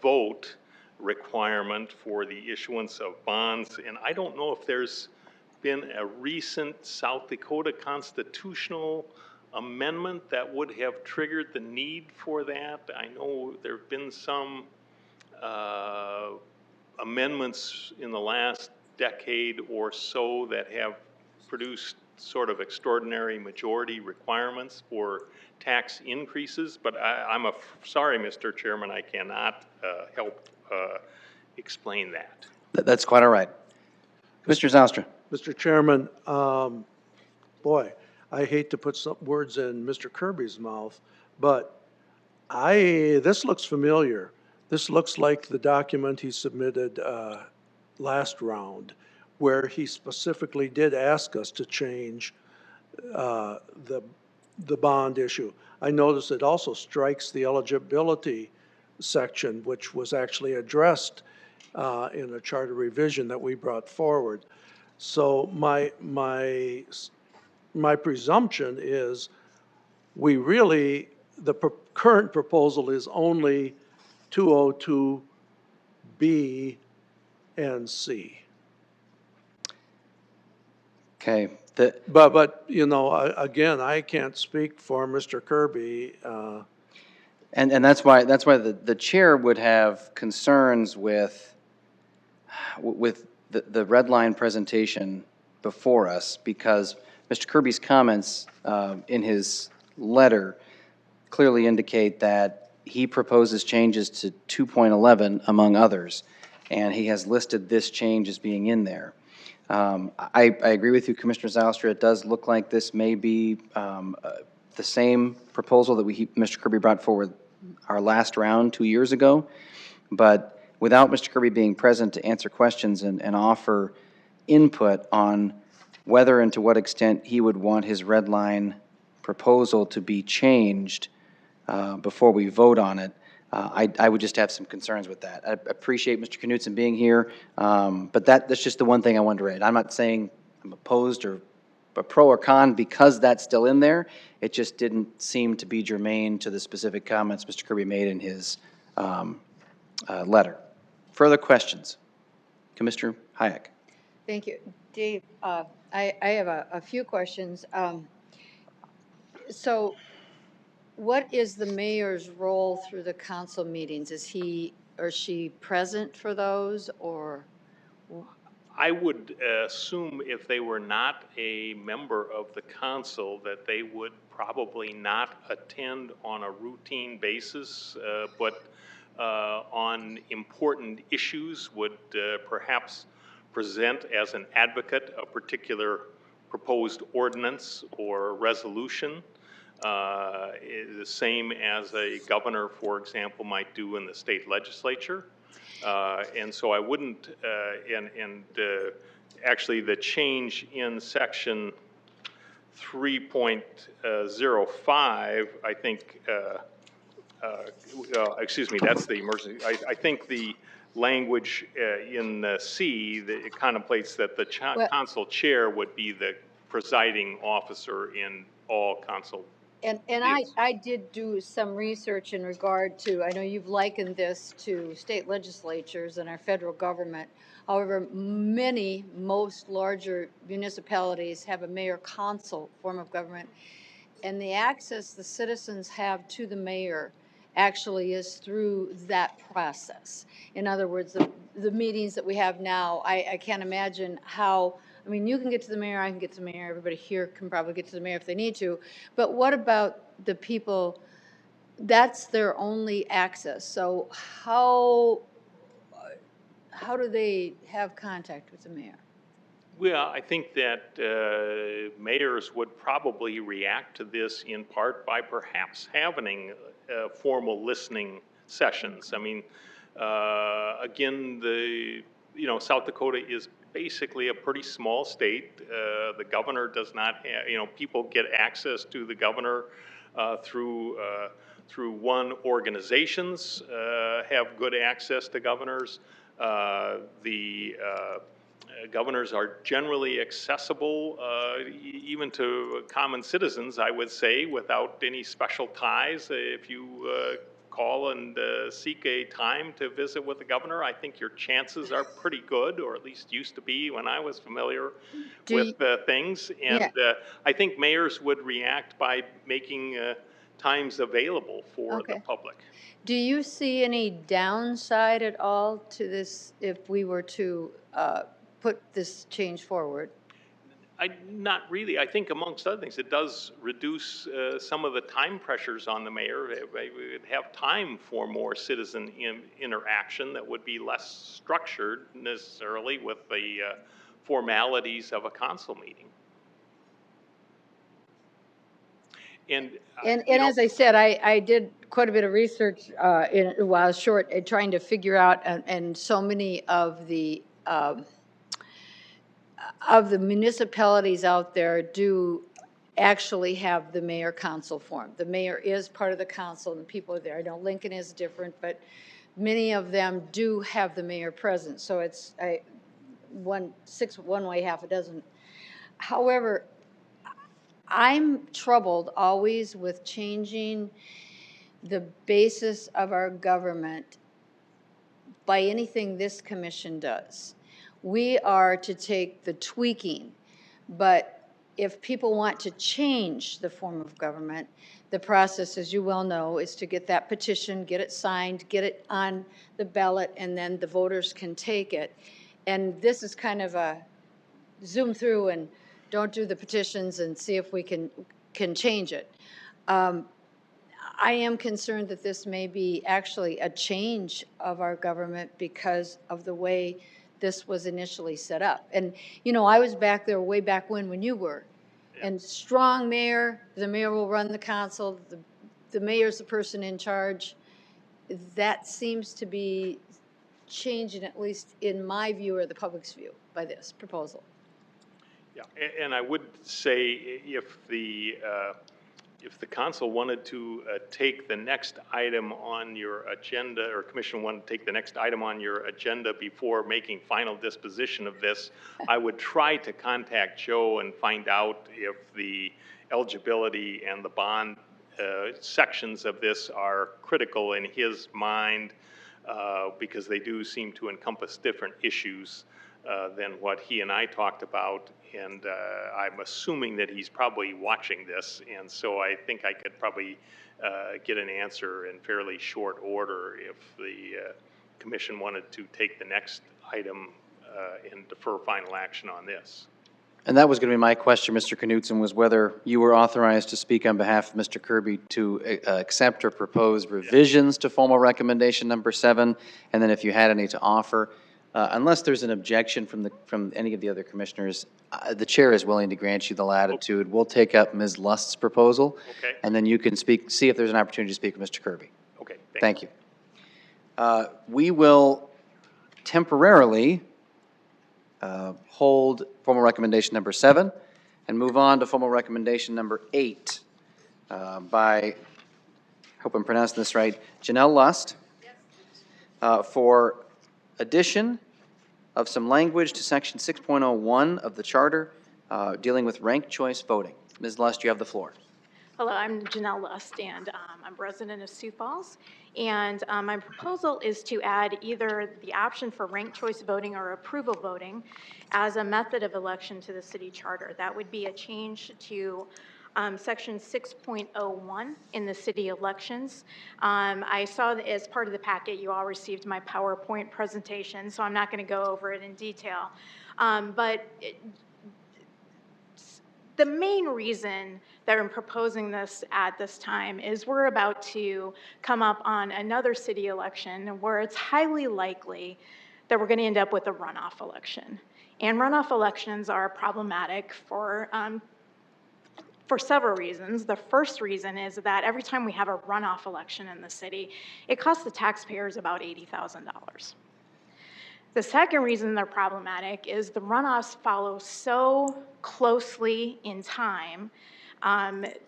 vote requirement for the issuance of bonds, and I don't know if there's been a recent South Dakota constitutional amendment that would have triggered the need for that. I know there have been some amendments in the last decade or so that have produced sort of extraordinary majority requirements for tax increases, but I'm sorry, Mr. Chairman, I cannot help explain that. That's quite all right. Mr. Zoustra. Mr. Chairman, boy, I hate to put some words in Mr. Kirby's mouth, but this looks familiar. This looks like the document he submitted last round, where he specifically did ask us to change the bond issue. I notice it also strikes the eligibility section, which was actually addressed in a charter revision that we brought forward. So my presumption is the current proposal is only 202B and C. Okay. But you know, again, I can't speak for Mr. Kirby. And that's why the chair would have concerns with the red line presentation before us, because Mr. Kirby's comments in his letter clearly indicate that he proposes changes to 2.11 among others, and he has listed this change as being in there. I agree with you, Commissioner Zoustra. It does look like this may be the same proposal that Mr. Kirby brought forward our last round 2 years ago, but without Mr. Kirby being present to answer questions and offer input on whether and to what extent he would want his red line proposal to be changed before we vote on it, I would just have some concerns with that. I appreciate Mr. Knudsen being here, but that's just the one thing I wanted to raise. I'm not saying I'm opposed or pro or con because that's still in there. It just didn't seem to be germane to the specific comments Mr. Kirby made in his letter. Further questions? Commissioner Hayek. Thank you. Dave, I have a few questions. So what is the mayor's role through the council meetings? Is he or she present for those, or? I would assume if they were not a member of the council that they would probably not attend on a routine basis, but on important issues, would perhaps present as an advocate a particular proposed ordinance or resolution, the same as a governor, for example, might do in the state legislature. And so I wouldn't, actually the change in section 3.05, I think, excuse me, that's the emergency. I think the language in C, that it contemplates that the Well- council chair would be the presiding officer in all council. And Yes. I did do some research in regard to, I know you've likened this to state legislatures and our federal government. However, most larger municipalities have a mayor-council form of government. And the access the citizens have to the mayor actually is through that process. In other words, the meetings that we have now, I can't imagine how, I mean, you can get to the mayor, I can get to the mayor, everybody here can probably get to the mayor if they need to. But what about the people, that's their only access. So how do they have contact with the mayor? Well, I think that mayors would probably react to this in part by perhaps having formal listening sessions. I mean, again, South Dakota is basically a pretty small state. The governor does not have, people get access to the governor through one organizations have good access to governors. Governors are generally accessible, even to common citizens, I would say, without any special ties. If you call and seek a time to visit with the governor, I think your chances are pretty good, or at least used to be when I was familiar with things. And I think mayors would react by making times available for the public. Do you see any downside at all to this if we were to put this change forward? Not really. I think amongst other things, it does reduce some of the time pressures on the mayor. We would have time for more citizen interaction that would be less structured necessarily with the formalities of a council meeting. And as I said, I did quite a bit of research while I was short, trying to figure out, and so many of the municipalities out there do actually have the mayor-council form. The mayor is part of the council and the people are there. I know Lincoln is different, but many of them do have the mayor present. So it's one way, half a dozen. However, I'm troubled always with changing the basis of our government by anything this commission does. We are to take the tweaking, but if people want to change the form of government, the process, as you well know, is to get that petition, get it signed, get it on the ballot, and then the voters can take it. And this is kind of a zoom through and don't do the petitions and see if we can change it. I am concerned that this may be actually a change of our government because of the way this was initially set up. And, I was back there way back when you were. Yeah. And strong mayor, the mayor will run the council, the mayor's the person in charge. That seems to be changing, at least in my view or the public's view, by this proposal. Yeah, and I would say if the council wanted to take the next item on your agenda, or commission wanted to take the next item on your agenda before making final disposition of this, I would try to contact Joe and find out if the eligibility and the bond sections of this are critical in his mind, because they do seem to encompass different issues than what he and I talked about. And I'm assuming that he's probably watching this, and so I think I could probably get an answer in fairly short order if the commission wanted to take the next item and defer final action on this. And that was going to be my question, Mr. Knutson, was whether you were authorized to speak on behalf of Mr. Kirby to accept or propose revisions to formal recommendation number 7, and then if you had any to offer. Unless there's an objection from any of the other commissioners, the chair is willing to grant you the latitude. We'll take up Ms. Lust's proposal. Okay. And then you can see if there's an opportunity to speak with Mr. Kirby. Okay, Thank you. We will temporarily hold formal recommendation number 7 and move on to formal recommendation number 8 by, hope I'm pronouncing this right, Janelle Lust, for addition of some language to section 6.01 of the charter dealing with ranked choice voting. Ms. Lust, you have the floor. Hello, I'm Janelle Lust, and I'm a resident of Sioux Falls. And my proposal is to add either the option for ranked choice voting or approval voting as a method of election to the city charter. That would be a change to section 6.01 in the city elections. I saw that as part of the packet, you all received my PowerPoint presentation, so I'm not going to go over it in detail. The main reason that I'm proposing this at this time is we're about to come up on another city election where it's highly likely that we're going to end up with a runoff election. And runoff elections are problematic for several reasons. The first reason is that every time we have a runoff election in the city, it costs the taxpayers about $80,000. The second reason they're problematic is the runoffs follow so closely in time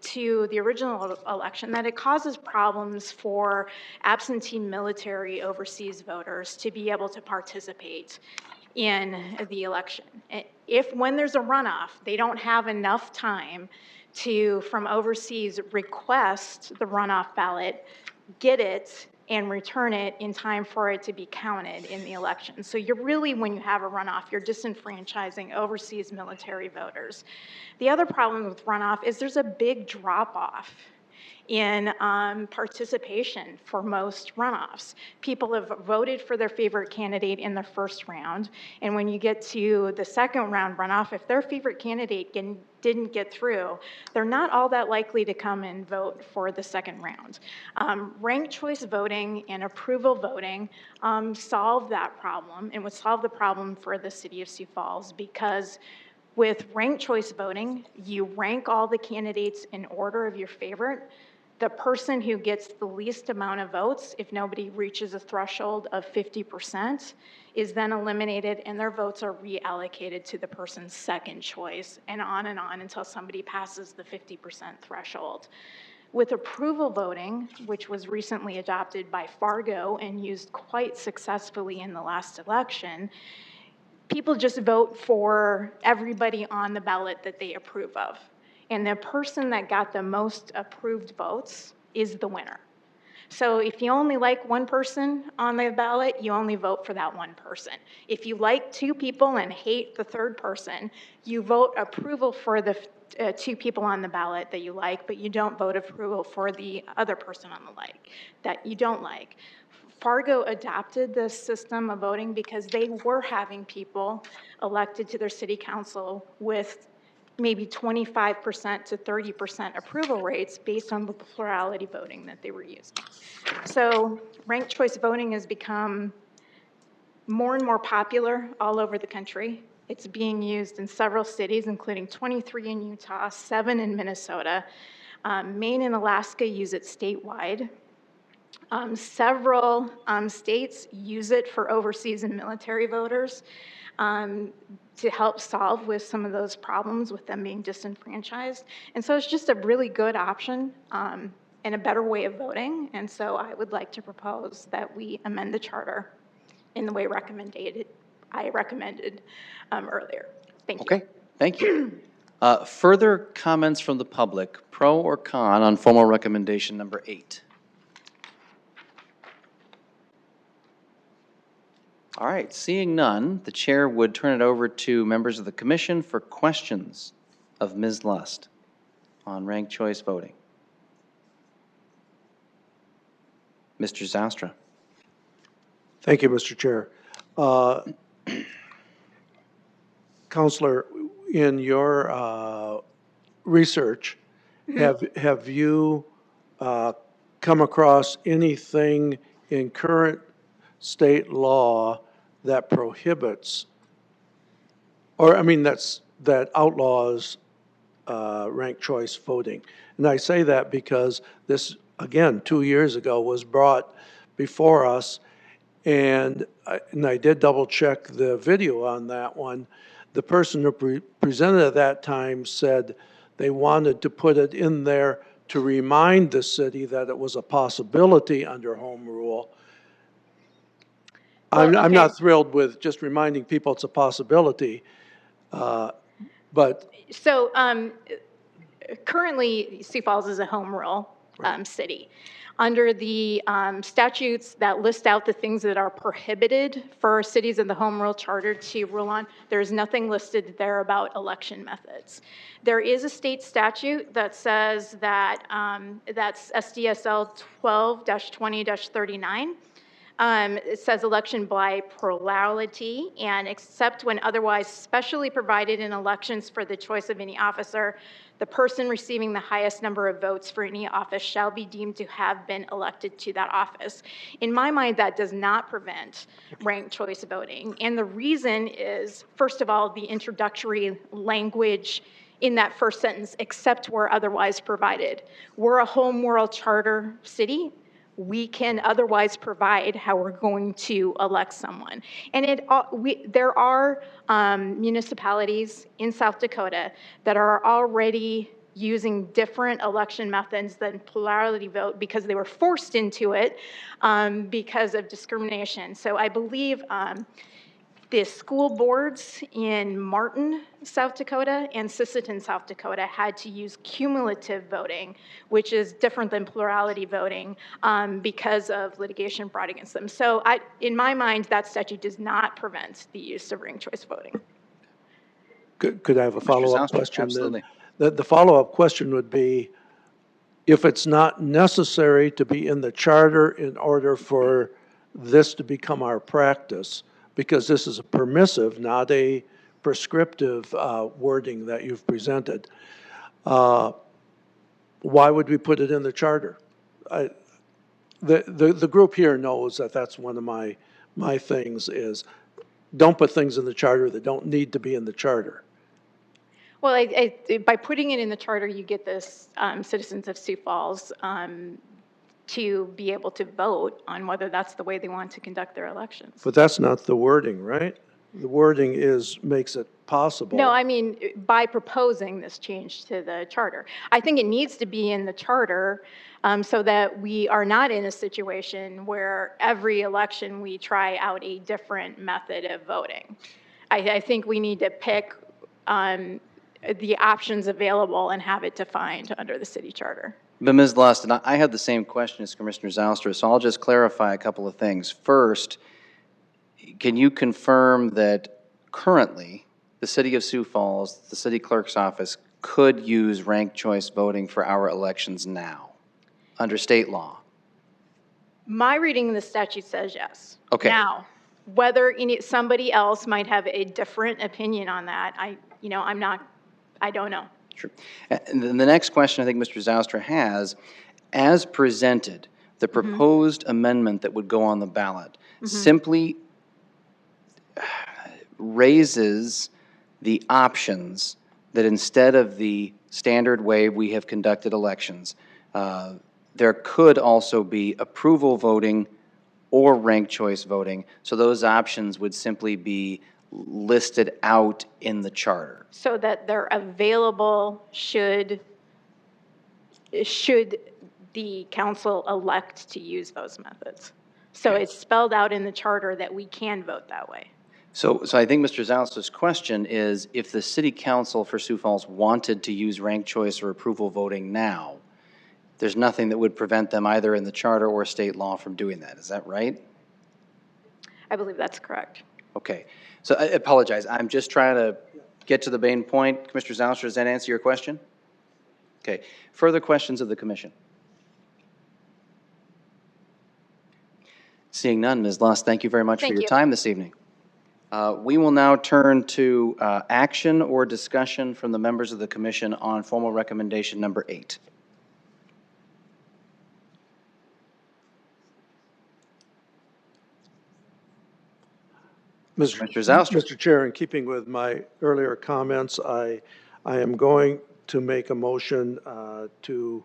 to the original election that it causes problems for absentee military overseas voters to be able to participate in the election. When there's a runoff, they don't have enough time to, from overseas, request the runoff ballot, get it, and return it in time for it to be counted in the election. So you're really, when you have a runoff, you're disenfranchising overseas military voters. The other problem with runoff is there's a big drop-off in participation for most runoffs. People have voted for their favorite candidate in the first round, and when you get to the second round runoff, if their favorite candidate didn't get through, they're not all that likely to come and vote for the second round. Ranked choice voting and approval voting solve that problem, and would solve the problem for the city of Sioux Falls, because with ranked choice voting, you rank all the candidates in order of your favorite. The person who gets the least amount of votes, if nobody reaches a threshold of 50%, is then eliminated, and their votes are reallocated to the person's second choice, and on until somebody passes the 50% threshold. With approval voting, which was recently adopted by Fargo and used quite successfully in the last election, people just vote for everybody on the ballot that they approve of. And the person that got the most approved votes is the winner. So if you only like one person on the ballot, you only vote for that one person. If you like two people and hate the third person, you vote approval for the two people on the ballot that you like, but you don't vote approval for the other person on the that you don't like. Fargo adopted this system of voting because they were having people elected to their city council with maybe 25% to 30% approval rates based on the plurality voting that they were using. So ranked choice voting has become more and more popular all over the country. It's being used in several cities, including 23 in Utah, 7 in Minnesota. Maine and Alaska use it statewide. Several states use it for overseas and military voters to help solve with some of those problems with them being disenfranchised. And so it's just a really good option and a better way of voting. And so I would like to propose that we amend the charter in the way I recommended earlier. Thank you. Okay, thank you. Further comments from the public, pro or con, on formal recommendation number 8? All right, seeing none, the chair would turn it over to members of the commission for questions of Ms. Lust on ranked choice voting. Mr. Zastra. Thank you, Mr. Chair. Counselor, in your research, have you come across anything in current state law that prohibits, or, I mean, that outlaws ranked choice voting? And I say that because this, again, 2 years ago was brought before us, and I did double-check the video on that one. The person who presented at that time said they wanted to put it in there to remind the city that it was a possibility under home rule. Well, I'm okay. not thrilled with just reminding people it's a possibility, but So currently, Sioux Falls is a home rule city. Under the statutes that list out the things that are prohibited for cities in the home rule charter to rule on, there's nothing listed there about election methods. There is a state statute that says that, that's SDSL 12-20-39. It says election by plurality, and except when otherwise specially provided in elections for the choice of any officer, the person receiving the highest number of votes for any office shall be deemed to have been elected to that office. In my mind, that does not prevent ranked choice voting. And the reason is, first of all, the introductory language in that first sentence, except where otherwise provided. We're a home rule charter city. We can otherwise provide how we're going to elect someone. And there are municipalities in South Dakota that are already using different election methods than plurality vote because they were forced into it because of discrimination. So I believe the school boards in Martin, South Dakota, and Sisseton, South Dakota had to use cumulative voting, which is different than plurality voting because of litigation brought against them. So in my mind, that statute does not prevent the use of ranked choice voting. could I have a follow-up Zoustra? question? Absolutely. The follow-up question would be, if it's not necessary to be in the charter in order for this to become our practice, because this is a permissive, not a prescriptive wording that you've presented, why would we put it in the charter? The group here knows that that's one of my things is, don't put things in the charter that don't need to be in the charter. Well, by putting it in the charter, you get this citizens of Sioux Falls to be able to vote on whether that's the way they want to conduct their elections. But that's not the wording, right? The wording makes it possible. No, I mean, by proposing this change to the charter. I think it needs to be in the charter so that we are not in a situation where every election we try out a different method of voting. I think we need to pick the options available and have it defined under the city charter. But Ms. Lustin, I had the same question as Commissioner Zoustra, so I'll just clarify a couple of things. First, can you confirm that currently the city of Sioux Falls, the city clerk's office, could use ranked choice voting for our elections now under state law? My reading of the statute says yes. Okay. Now, whether somebody else might have a different opinion on that, I don't know. Sure. And then the next question I think Mr. Zoustra has, as presented, the proposed amendment that would go on the ballot simply raises the options that instead of the standard way we have conducted elections, there could also be approval voting or ranked choice voting. So those options would simply be listed out in the charter. So that they're available should the council elect to use those methods. So it's spelled out in the charter that we can vote that way. So I think Mr. Zoustra's question is, if the city council for Sioux Falls wanted to use ranked choice or approval voting now, there's nothing that would prevent them either in the charter or state law from doing that. Is that right? I believe that's correct. Okay. So I apologize. I'm just trying to get to the main point. Commissioner Zoustra, does that answer your question? Okay. Further questions of the commission? Seeing none, Ms. Luss, thank you very much for your time this evening. We will now turn to action or discussion from the members of the commission on formal recommendation number 8. Commissioner Zylstra. Mr. Chair, in keeping with my earlier comments, I am going to make a motion to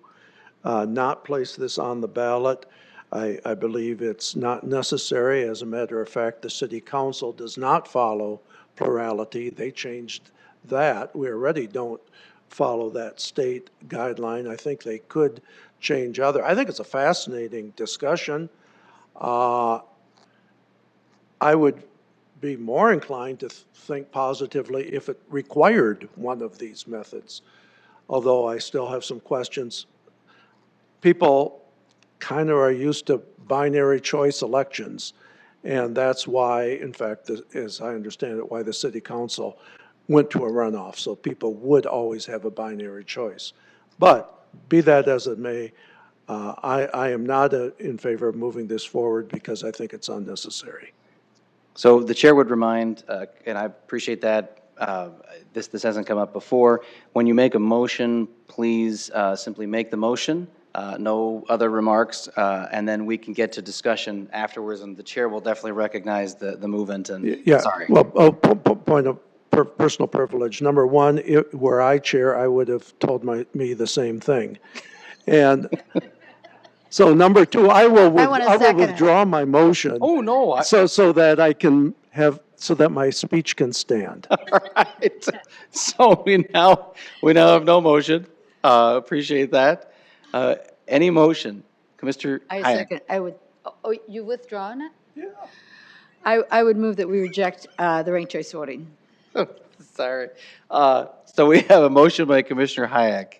not place this on the ballot. I believe it's not necessary. As a matter of fact, the city council does not follow plurality. They changed that. We already don't follow that state guideline. I think they could change other. I think it's a fascinating discussion. I would be more inclined to think positively if it required one of these methods, although I still have some questions. People kind of are used to binary choice elections, and that's why, in fact, as I understand it, why the city council went to a runoff, so people would always have a binary choice. But be that as it may, I am not in favor of moving this forward because I think it's unnecessary. So the chair would remind, and I appreciate that, this hasn't come up before, when you make a motion, please simply make the motion, no other remarks, and then we can get to discussion afterwards, and the chair will definitely recognize the movement, and Yeah, sorry. well, point of personal privilege. Number one, were I chair, I would have told me the same thing. And so number two, I will withdraw my motion. Oh, no. So that I can so that my speech can stand. All right. So we now have no motion. Appreciate that. Any motion? Commissioner I Hayek. second, oh, you've withdrawn it? Yeah. I would move that we reject the ranked choice voting. Sorry. So we have a motion by Commissioner Hayek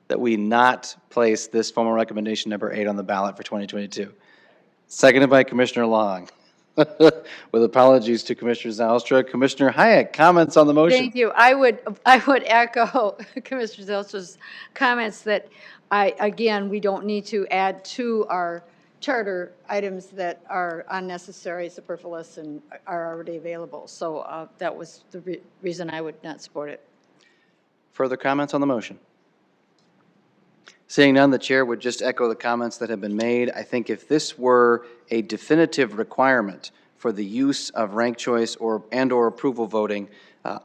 that we not place this formal recommendation number 8 on the ballot for 2022. Seconded by Commissioner Long. With apologies to Commissioner Zylstra. Commissioner Hayek, comments on the motion? Thank you. I would echo Commissioner Zylstra's comments that again, we don't need to add to our charter items that are unnecessary, superfluous, and are already available. So that was the reason I would not support it. Further comments on the motion? Seeing none, the chair would just echo the comments that have been made. I think if this were a definitive requirement for the use of ranked choice and/or approval voting,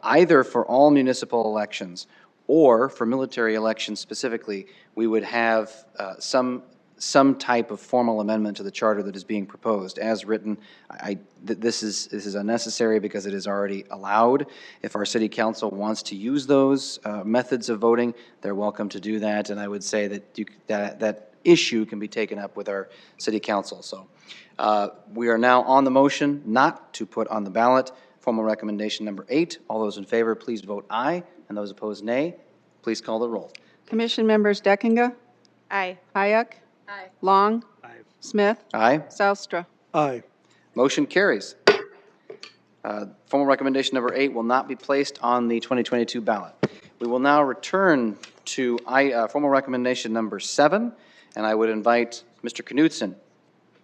either for all municipal elections or for military elections specifically, we would have some type of formal amendment to the charter that is being proposed. As written, this is unnecessary because it is already allowed. If our city council wants to use those methods of voting, they're welcome to do that, and I would say that that issue can be taken up with our city council. So we are now on the motion not to put on the ballot formal recommendation number 8. All those in favor, please vote aye, and those opposed, nay. Please call the roll. Commission members Deckinga? Aye. Hayek? Aye. Long? Smith? Aye. Zylstra? Aye. Motion carries. Formal recommendation number 8 will not be placed on the 2022 ballot. We will now return to formal recommendation number 7, and I would invite Mr. Knudsen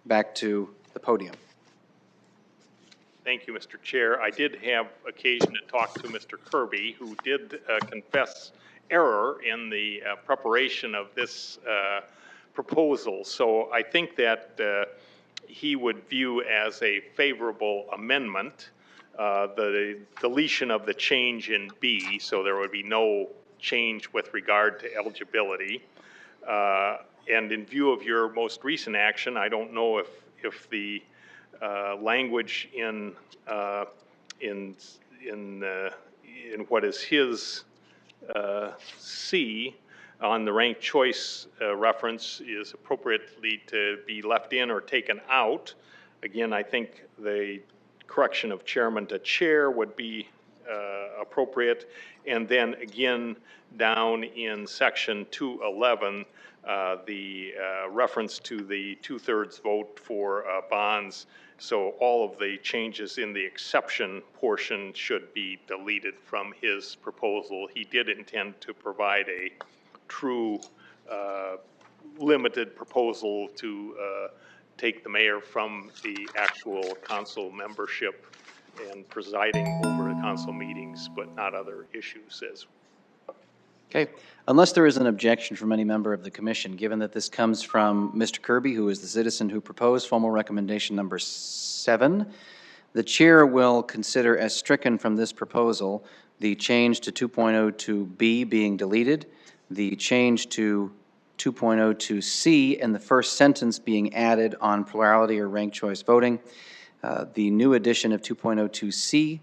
back to the podium. Thank you, Mr. Chair. I did have occasion to talk to Mr. Kirby, who did confess error in the preparation of this proposal. So I think that he would view as a favorable amendment the deletion of the change in B, so there would be no change with regard to eligibility. And in view of your most recent action, I don't know if the language in what is his C on the ranked choice reference is appropriately to be left in or taken out. Again, I think the correction of chairman to chair would be appropriate. And then again, down in section 211, the reference to the 2/3 vote for bonds. So all of the changes in the exception portion should be deleted from his proposal. He did intend to provide a true limited proposal to take the mayor from the actual council membership and presiding over the council meetings, but not other issues as. Okay, unless there is an objection from any member of the commission, given that this comes from Mr. Kirby, who is the citizen who proposed formal recommendation number 7, the chair will consider as stricken from this proposal the change to 2.02B being deleted, the change to 2.02C and the first sentence being added on plurality or ranked choice voting. The new addition of 2.02C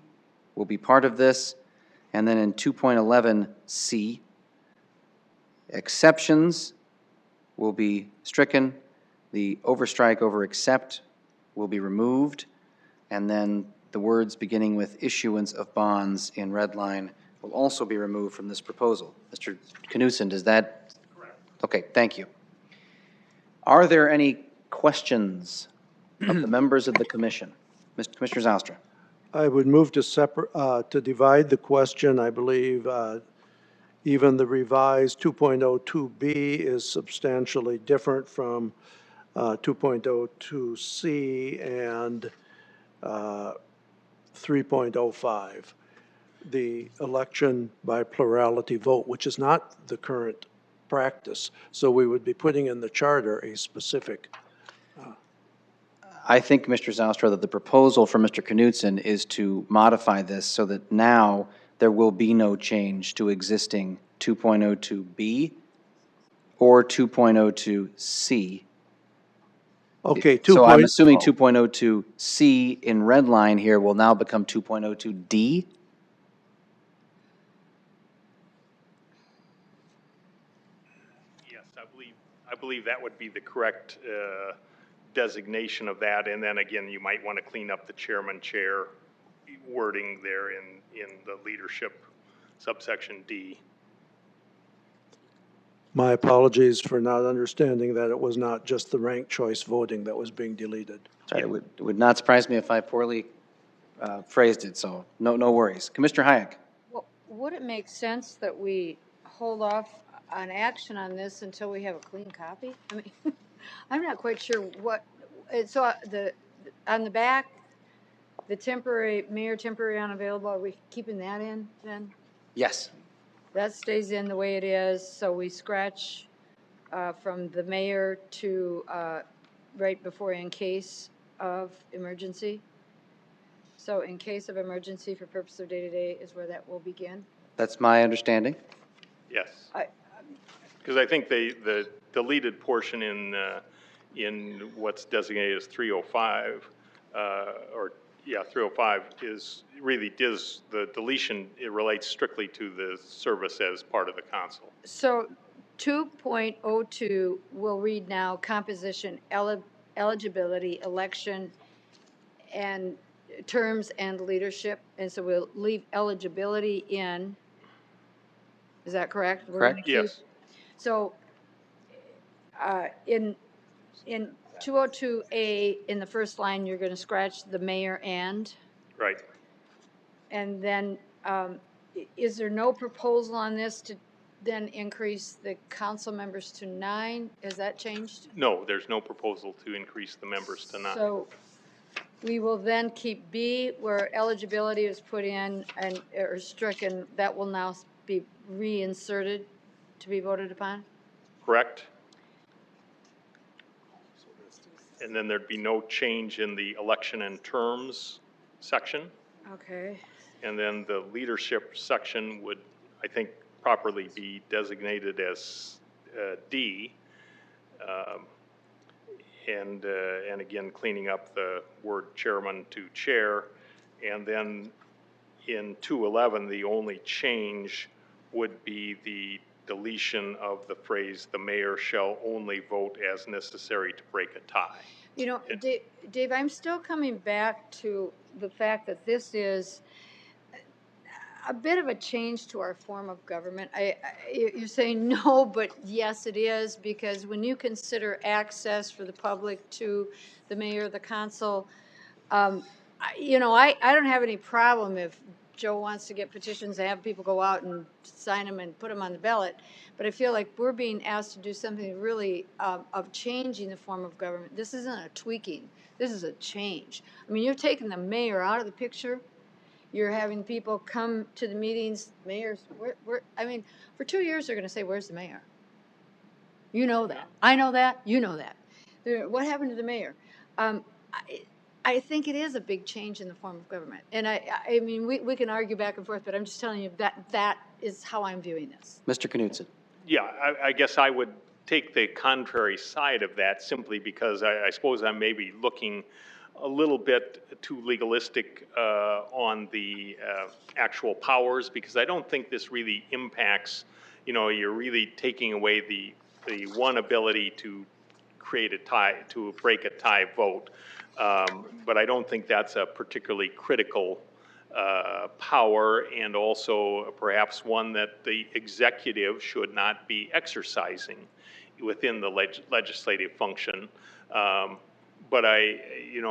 will be part of this, and then in 2.11C, exceptions will be stricken, the overstrike over accept will be removed, and then the words beginning with issuance of bonds in red line will also be removed from this proposal. Mr. Knudsen, does that? Correct. Okay, thank you. Are there any questions of the members of the commission? Mr. Commissioner Zylstra. I would move to to divide the question. I believe even the revised 2.02B is substantially different from 2.02C and 3.05. The election by plurality vote, which is not the current practice. So we would be putting in the charter a specific. I think, Mr. Zylstra, that the proposal from Mr. Knudsen is to modify this so that now there will be no change to existing 2.02B or 2.02C. Okay, So I'm assuming 2.02C in red line here will now become 2.02D? Yes, I believe that would be the correct designation of that. And then again, you might want to clean up the chairman-chair wording there in the leadership subsection D. My apologies for not understanding that it was not just the ranked choice voting that was being deleted. Sorry, it would not surprise me if I poorly phrased it, so no worries. Commissioner Hayek. Well, would it make sense that we hold off on action on this until we have a clean copy? I mean, I'm not quite sure what, so on the back, the temporary, mayor temporary unavailable, are we keeping that in then? Yes. That stays in the way it is, so we scratch from the mayor to right before in case of emergency. So in case of emergency for purpose of day-to-day is where that will begin? That's my understanding. Yes. Because I think the deleted portion in what's designated as 305, 305 the deletion, it relates strictly to the service as part of the council. So 2.02 will read now composition, eligibility, election, and terms and leadership. And so we'll leave eligibility in. Is that correct? We're gonna Correct. keep- Yes. So in 202A, in the first line, you're going to scratch the mayor and. Right. And then is there no proposal on this to then increase the council members to 9? Has that changed? No, there's no proposal to increase the members to 9. So we will then keep B where eligibility is put in and or stricken. That will now be reinserted to be voted upon? Correct? And then there'd be no change in the election and terms section. Okay. And then the leadership section would, I think, properly be designated as D. And again, cleaning up the word chairman to chair. And then in 211, the only change would be the deletion of the phrase, the mayor shall only vote as necessary to break a tie. You know, Dave, I'm still coming back to the fact that this is a bit of a change to our form of government. You're saying no, but yes, it is, because when you consider access for the public to the mayor, the council, I don't have any problem if Joe wants to get petitions and have people go out and sign them and put them on the ballot. But I feel like we're being asked to do something really of changing the form of government. This isn't a tweaking. This is a change. I mean, you're taking the mayor out of the picture. You're having people come to the meetings, mayors, I mean, for 2 years, they're going to say, where's the mayor? You know that. I know that. You know that. What happened to the mayor? I think it is a big change in the form of government. And I mean, we can argue back and forth, but I'm just telling you that is how I'm viewing this. Mr. Knudsen. Yeah, I guess I would take the contrary side of that simply because I suppose I'm maybe looking a little bit too legalistic on the actual powers, because I don't think this really impacts, you're really taking away the one ability to create a tie, to break a tie vote. But I don't think that's a particularly critical power, and also perhaps one that the executive should not be exercising within the legislative function. But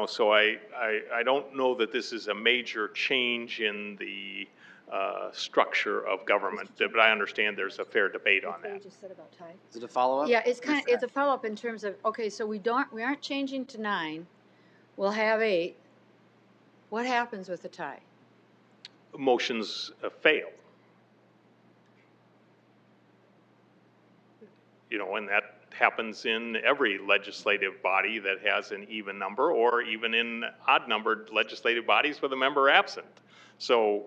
so I don't know that this is a major change in the structure of government, but I understand there's a fair debate on that. Just said about tie. Is it a follow-up? Yeah, it's a follow-up in terms of, okay, so we aren't changing to 9. We'll have 8. What happens with the tie? Motions fail. And that happens in every legislative body that has an even number, or even in odd-numbered legislative bodies with a member absent. So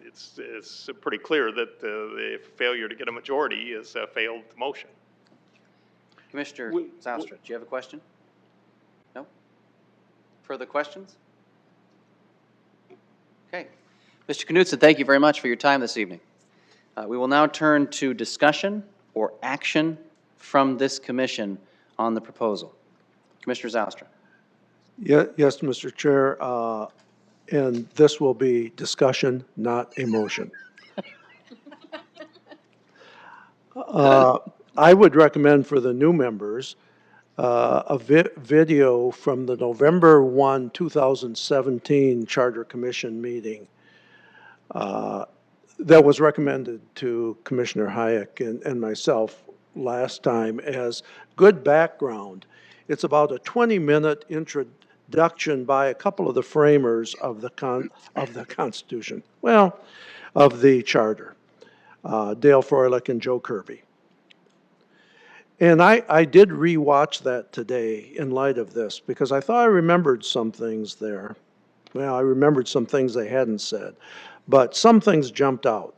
it's pretty clear that the failure to get a majority is a failed motion. Commissioner Zaustra, do you have a question? No? Further questions? Okay. Mr. Knudsen, thank you very much for your time this evening. We will now turn to discussion or action from this commission on the proposal. Commissioner Zaustra. Yes, Mr. Chair, and this will be discussion, not a motion. I would recommend for the new members a video from the November 1, 2017 Charter Commission meeting that was recommended to Commissioner Hayek and myself last time as good background. It's about a 20-minute introduction by a couple of the framers of the Constitution, of the Charter, Dale Froelich and Joe Kirby. And I did rewatch that today in light of this, because I thought I remembered some things there. Well, I remembered some things they hadn't said, but some things jumped out.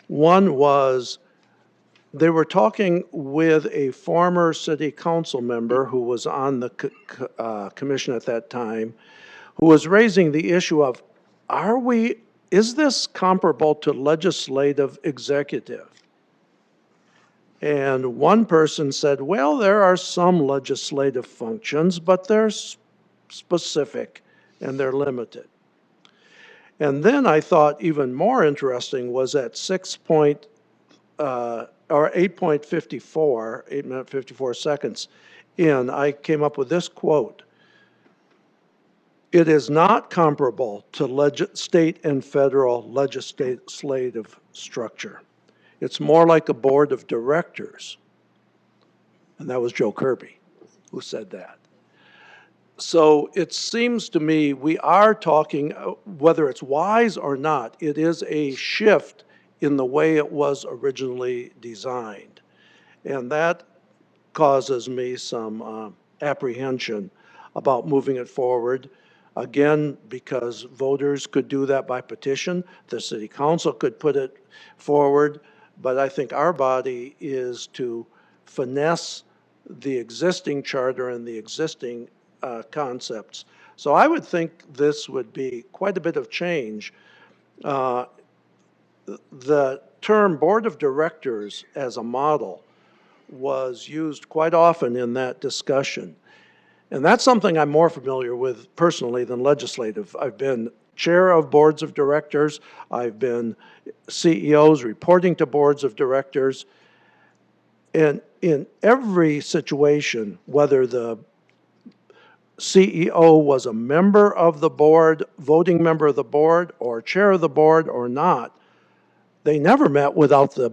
One was they were talking with a former city council member who was on the commission at that time, who was raising the issue of, is this comparable to legislative executive? And one person said, well, there are some legislative functions, but they're specific and they're limited. And then I thought even more interesting was at 8.54, 8 minute 54 seconds in, I came up with this quote. It is not comparable to state and federal legislative structure. It's more like a board of directors. And that was Joe Kirby who said that. So it seems to me we are talking, whether it's wise or not, it is a shift in the way it was originally designed. And that causes me some apprehension about moving it forward. Again, because voters could do that by petition, the city council could put it forward, but I think our body is to finesse the existing charter and the existing concepts. So I would think this would be quite a bit of change. The term board of directors as a model was used quite often in that discussion. And that's something I'm more familiar with personally than legislative. I've been chair of boards of directors. I've been CEOs reporting to boards of directors. And in every situation, whether the CEO was a member of the board, voting member of the board, or chair of the board or not, they never met without the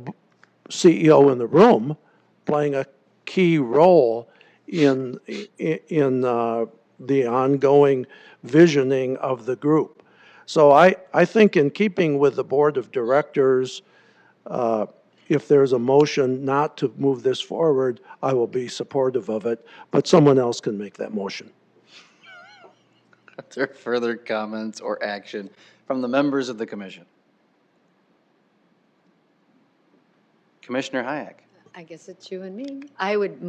CEO in the room playing a key role in the ongoing visioning of the group. So I think in keeping with the board of directors, if there's a motion not to move this forward, I will be supportive of it, but someone else can make that motion. Are there further comments or action from the members of the commission? Commissioner Hayek. I guess it's you and me. I would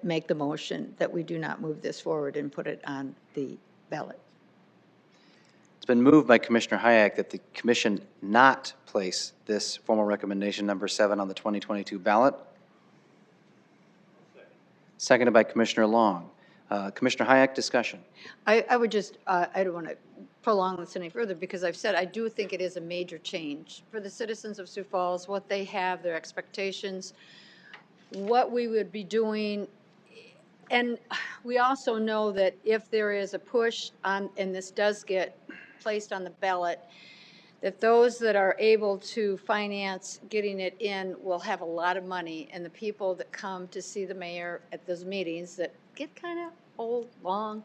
make the motion that we do not move this forward and put it on the ballot. It's been moved by Commissioner Hayek that the commission not place this formal recommendation number 7 on the 2022 ballot. Seconded by Commissioner Long. Commissioner Hayek, discussion. I would just, I don't want to prolong this any further because I've said I do think it is a major change for the citizens of Sioux Falls, what they have, their expectations, what we would be doing. And we also know that if there is a push on, and this does get placed on the ballot, that those that are able to finance getting it in will have a lot of money, and the people that come to see the mayor at those meetings that get kind of old, long,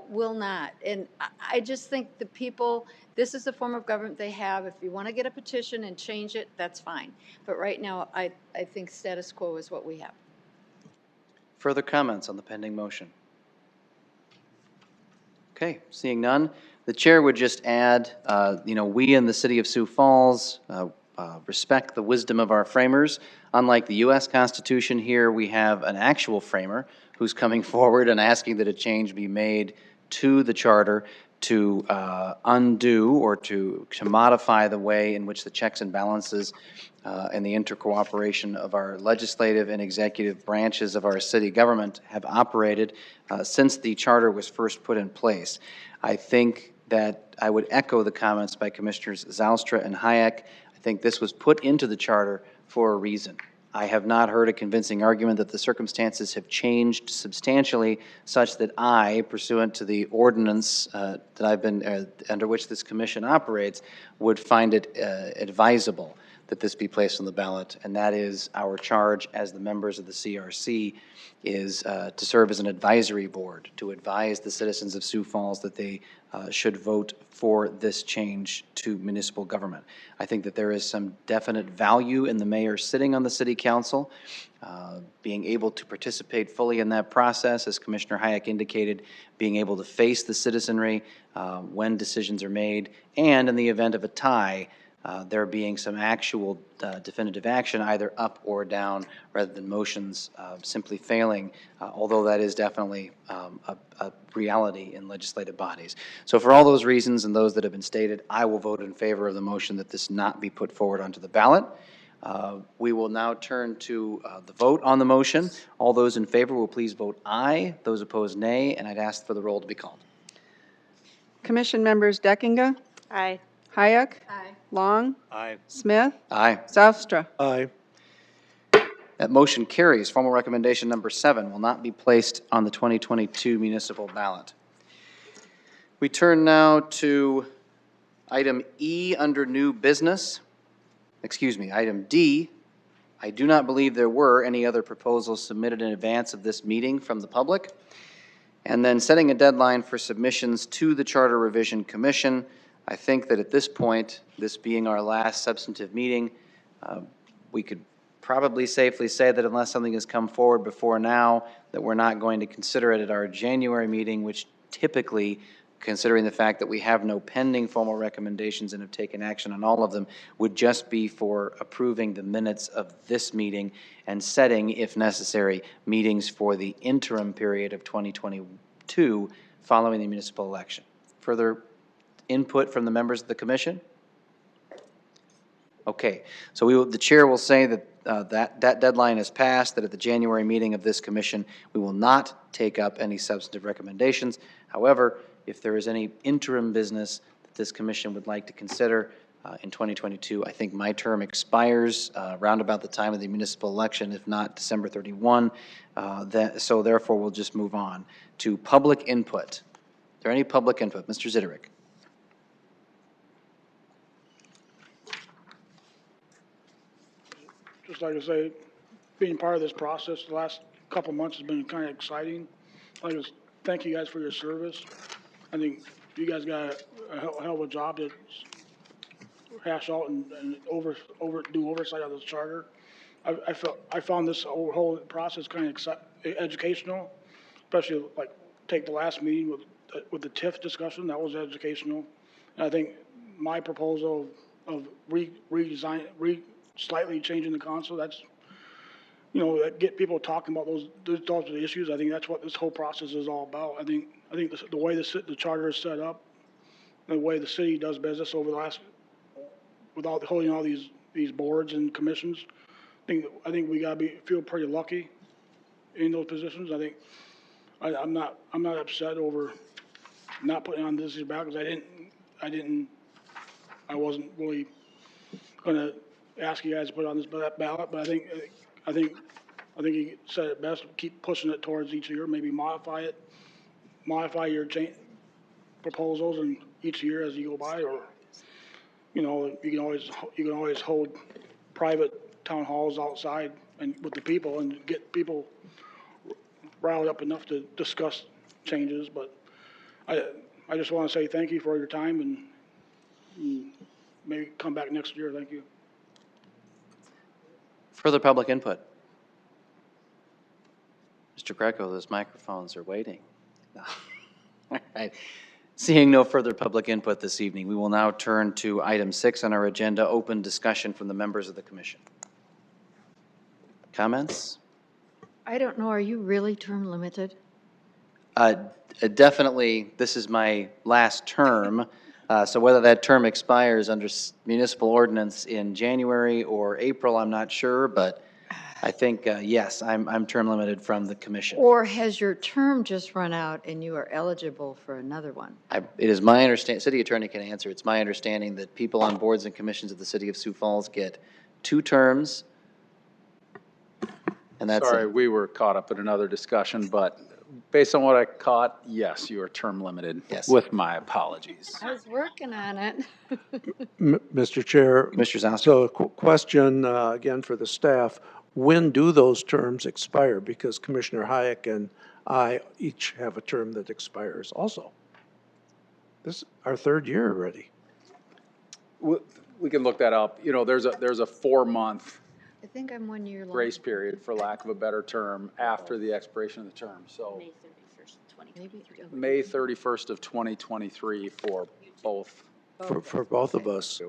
will not. And I just think the people, this is the form of government they have. If you want to get a petition and change it, that's fine. But right now, I think status quo is what we have. Further comments on the pending motion? Okay, seeing none, the chair would just add, we in the city of Sioux Falls respect the wisdom of our framers. Unlike the U.S. Constitution, here we have an actual framer who's coming forward and asking that a change be made to the charter to undo or to modify the way in which the checks and balances and the intercooperation of our legislative and executive branches of our city government have operated since the charter was first put in place. I think that I would echo the comments by Commissioners Zylstra and Hayek. I think this was put into the charter for a reason. I have not heard a convincing argument that the circumstances have changed substantially such that I, pursuant to the ordinance that I've been, under which this commission operates, would find it advisable that this be placed on the ballot. And that is our charge as the members of the CRC is to serve as an advisory board, to advise the citizens of Sioux Falls that they should vote for this change to municipal government. I think that there is some definite value in the mayor sitting on the city council, being able to participate fully in that process, as Commissioner Hayek indicated, being able to face the citizenry when decisions are made, and in the event of a tie, there being some actual definitive action, either up or down, rather than motions simply failing, although that is definitely a reality in legislative bodies. So for all those reasons and those that have been stated, I will vote in favor of the motion that this not be put forward onto the ballot. We will now turn to the vote on the motion. All those in favor will please vote aye. Those opposed, nay, and I'd ask for the roll to be called. Commission members Deckinga? Aye. Hayek? Aye. Long? Aye. Smith? Aye. Zylstra? Aye. That motion carries. Formal recommendation number 7 will not be placed on the 2022 municipal ballot. We turn now to item E under new business. Excuse me, item D. I do not believe there were any other proposals submitted in advance of this meeting from the public. And then setting a deadline for submissions to the Charter Revision Commission. I think that at this point, this being our last substantive meeting, we could probably safely say that unless something has come forward before now, that we're not going to consider it at our January meeting, which typically, considering the fact that we have no pending formal recommendations and have taken action on all of them, would just be for approving the minutes of this meeting and setting, if necessary, meetings for the interim period of 2022 following the municipal election. Further input from the members of the commission? Okay, so the chair will say that that deadline is passed, that at the January meeting of this commission, we will not take up any substantive recommendations. However, if there is any interim business that this commission would like to consider, in 2022. I think my term expires around about the time of the municipal election, if not December 31. So therefore, we'll just move on to public input. Is there any public input? Mr. Ziderick. Just like I say, being part of this process the last couple months has been kind of exciting. I just thank you guys for your service. I think you guys got a hell of a job to hash out and do oversight of this charter. I found this whole process kind of educational, especially like take the last meeting with the TIF discussion. That was educational. And I think my proposal of slightly changing the console, that's, that get people talking about those are the issues. I think that's what this whole process is all about. I think the way the charter is set up, the way the city does business over the last, without holding all these boards and commissions, I think we gotta feel pretty lucky in those positions. I think I'm not upset over not putting on this year's ballot, because I wasn't really gonna ask you guys to put on this ballot, but I think you said it best, keep pushing it towards each year, maybe modify your proposals and each year as you go by, or, you can always hold private town halls outside and with the people and get people riled up enough to discuss changes. But I just want to say thank you for your time, and maybe come back next year. Thank you. Further public input? Mr. Greco, those microphones are waiting. No. All right. Seeing no further public input this evening, we will now turn to item 6 on our agenda, open discussion from the members of the commission. Comments? I don't know, are you really term limited? Definitely, this is my last term, so whether that term expires under municipal ordinance in January or April, I'm not sure, but I think, yes, I'm term limited from the commission. Or has your term just run out and you are eligible for another one? It is my understanding, city attorney can answer, it's my understanding that people on boards and commissions of the city of Sioux Falls get 2 terms, and that's Sorry, it. we were caught up in another discussion, but based on what I caught, yes, you are term limited. Yes. With my apologies. I was working on it. Mr. Chair. Commissioner Zauster. So question, again, for the staff. When do those terms expire? Because Commissioner Hayek and I each have a term that expires also. This is our 3rd year already. We can look that up. There's a 4-month I think I'm 1 year long. grace period, for lack of a better term, after the expiration of the term. So Maybe. May 31st of 2023 for both. For both of us.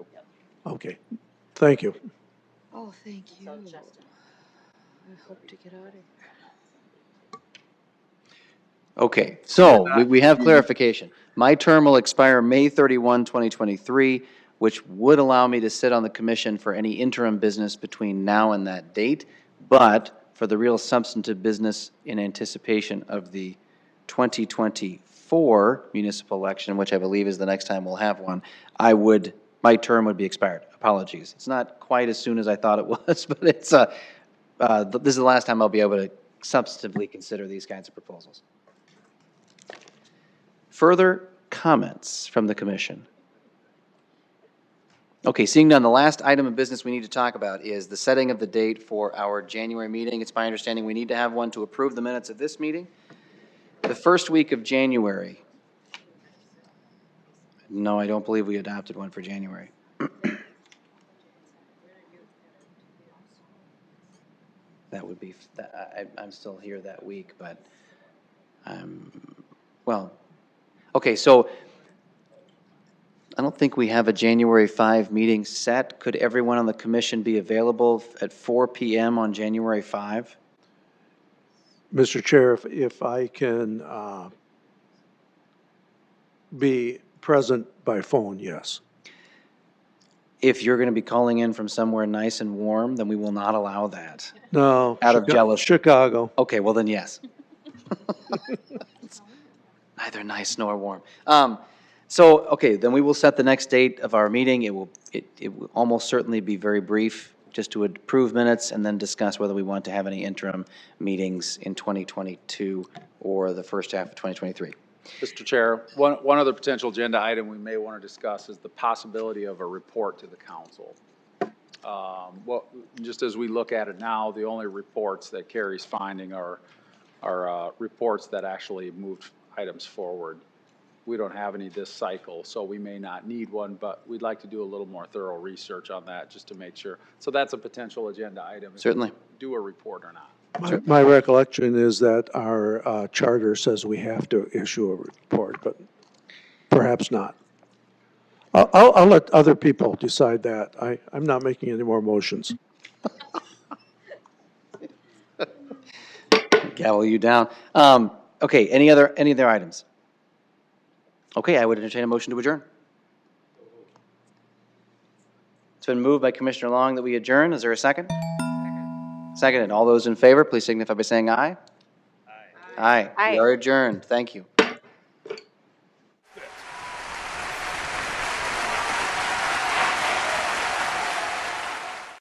Okay, thank you. Oh, thank you. I hope to get out of here. Okay, so we have clarification. My term will expire May 31, 2023, which would allow me to sit on the commission for any interim business between now and that date, but for the real substantive business in anticipation of the 2024 municipal election, which I believe is the next time we'll have one, my term would be expired. Apologies. It's not quite as soon as I thought it was, but it's, this is the last time I'll be able to substantively consider these kinds of proposals. Further comments from the commission? Okay, seeing none, the last item of business we need to talk about is the setting of the date for our January meeting. It's my understanding we need to have one to approve the minutes of this meeting. The first week of January. No, I don't believe we adopted one for January. That would be, I'm still here that week, but, well, okay, so I don't think we have a January 5 meeting set. Could everyone on the commission be available at 4 p.m. on January 5? Mr. Chair, if I can be present by phone, yes. If you're going to be calling in from somewhere nice and warm, then we will not allow that. No. Out of jealousy. Chicago. Okay, well then, yes. Neither nice nor warm. So, okay, then we will set the next date of our meeting. It will almost certainly be very brief, just to approve minutes and then discuss whether we want to have any interim meetings in 2022 or the first half of 2023. Mr. Chair, one other potential agenda item we may want to discuss is the possibility of a report to the council. Well, just as we look at it now, the only reports that Carrie's finding are reports that actually moved items forward. We don't have any this cycle, so we may not need one, but we'd like to do a little more thorough research on that just to make sure. So that's a potential agenda item. Certainly. If we do a report or not. My recollection is that our charter says we have to issue a report, but perhaps not. I'll let other people decide that. I'm not making any more motions. Gavel you down. Okay, any other items? Okay, I would entertain a motion to adjourn. It's been moved by Commissioner Long that we adjourn. Is there a second? Seconded. All those in favor, please signify by saying aye. Aye. Aye. We are adjourned. Thank you.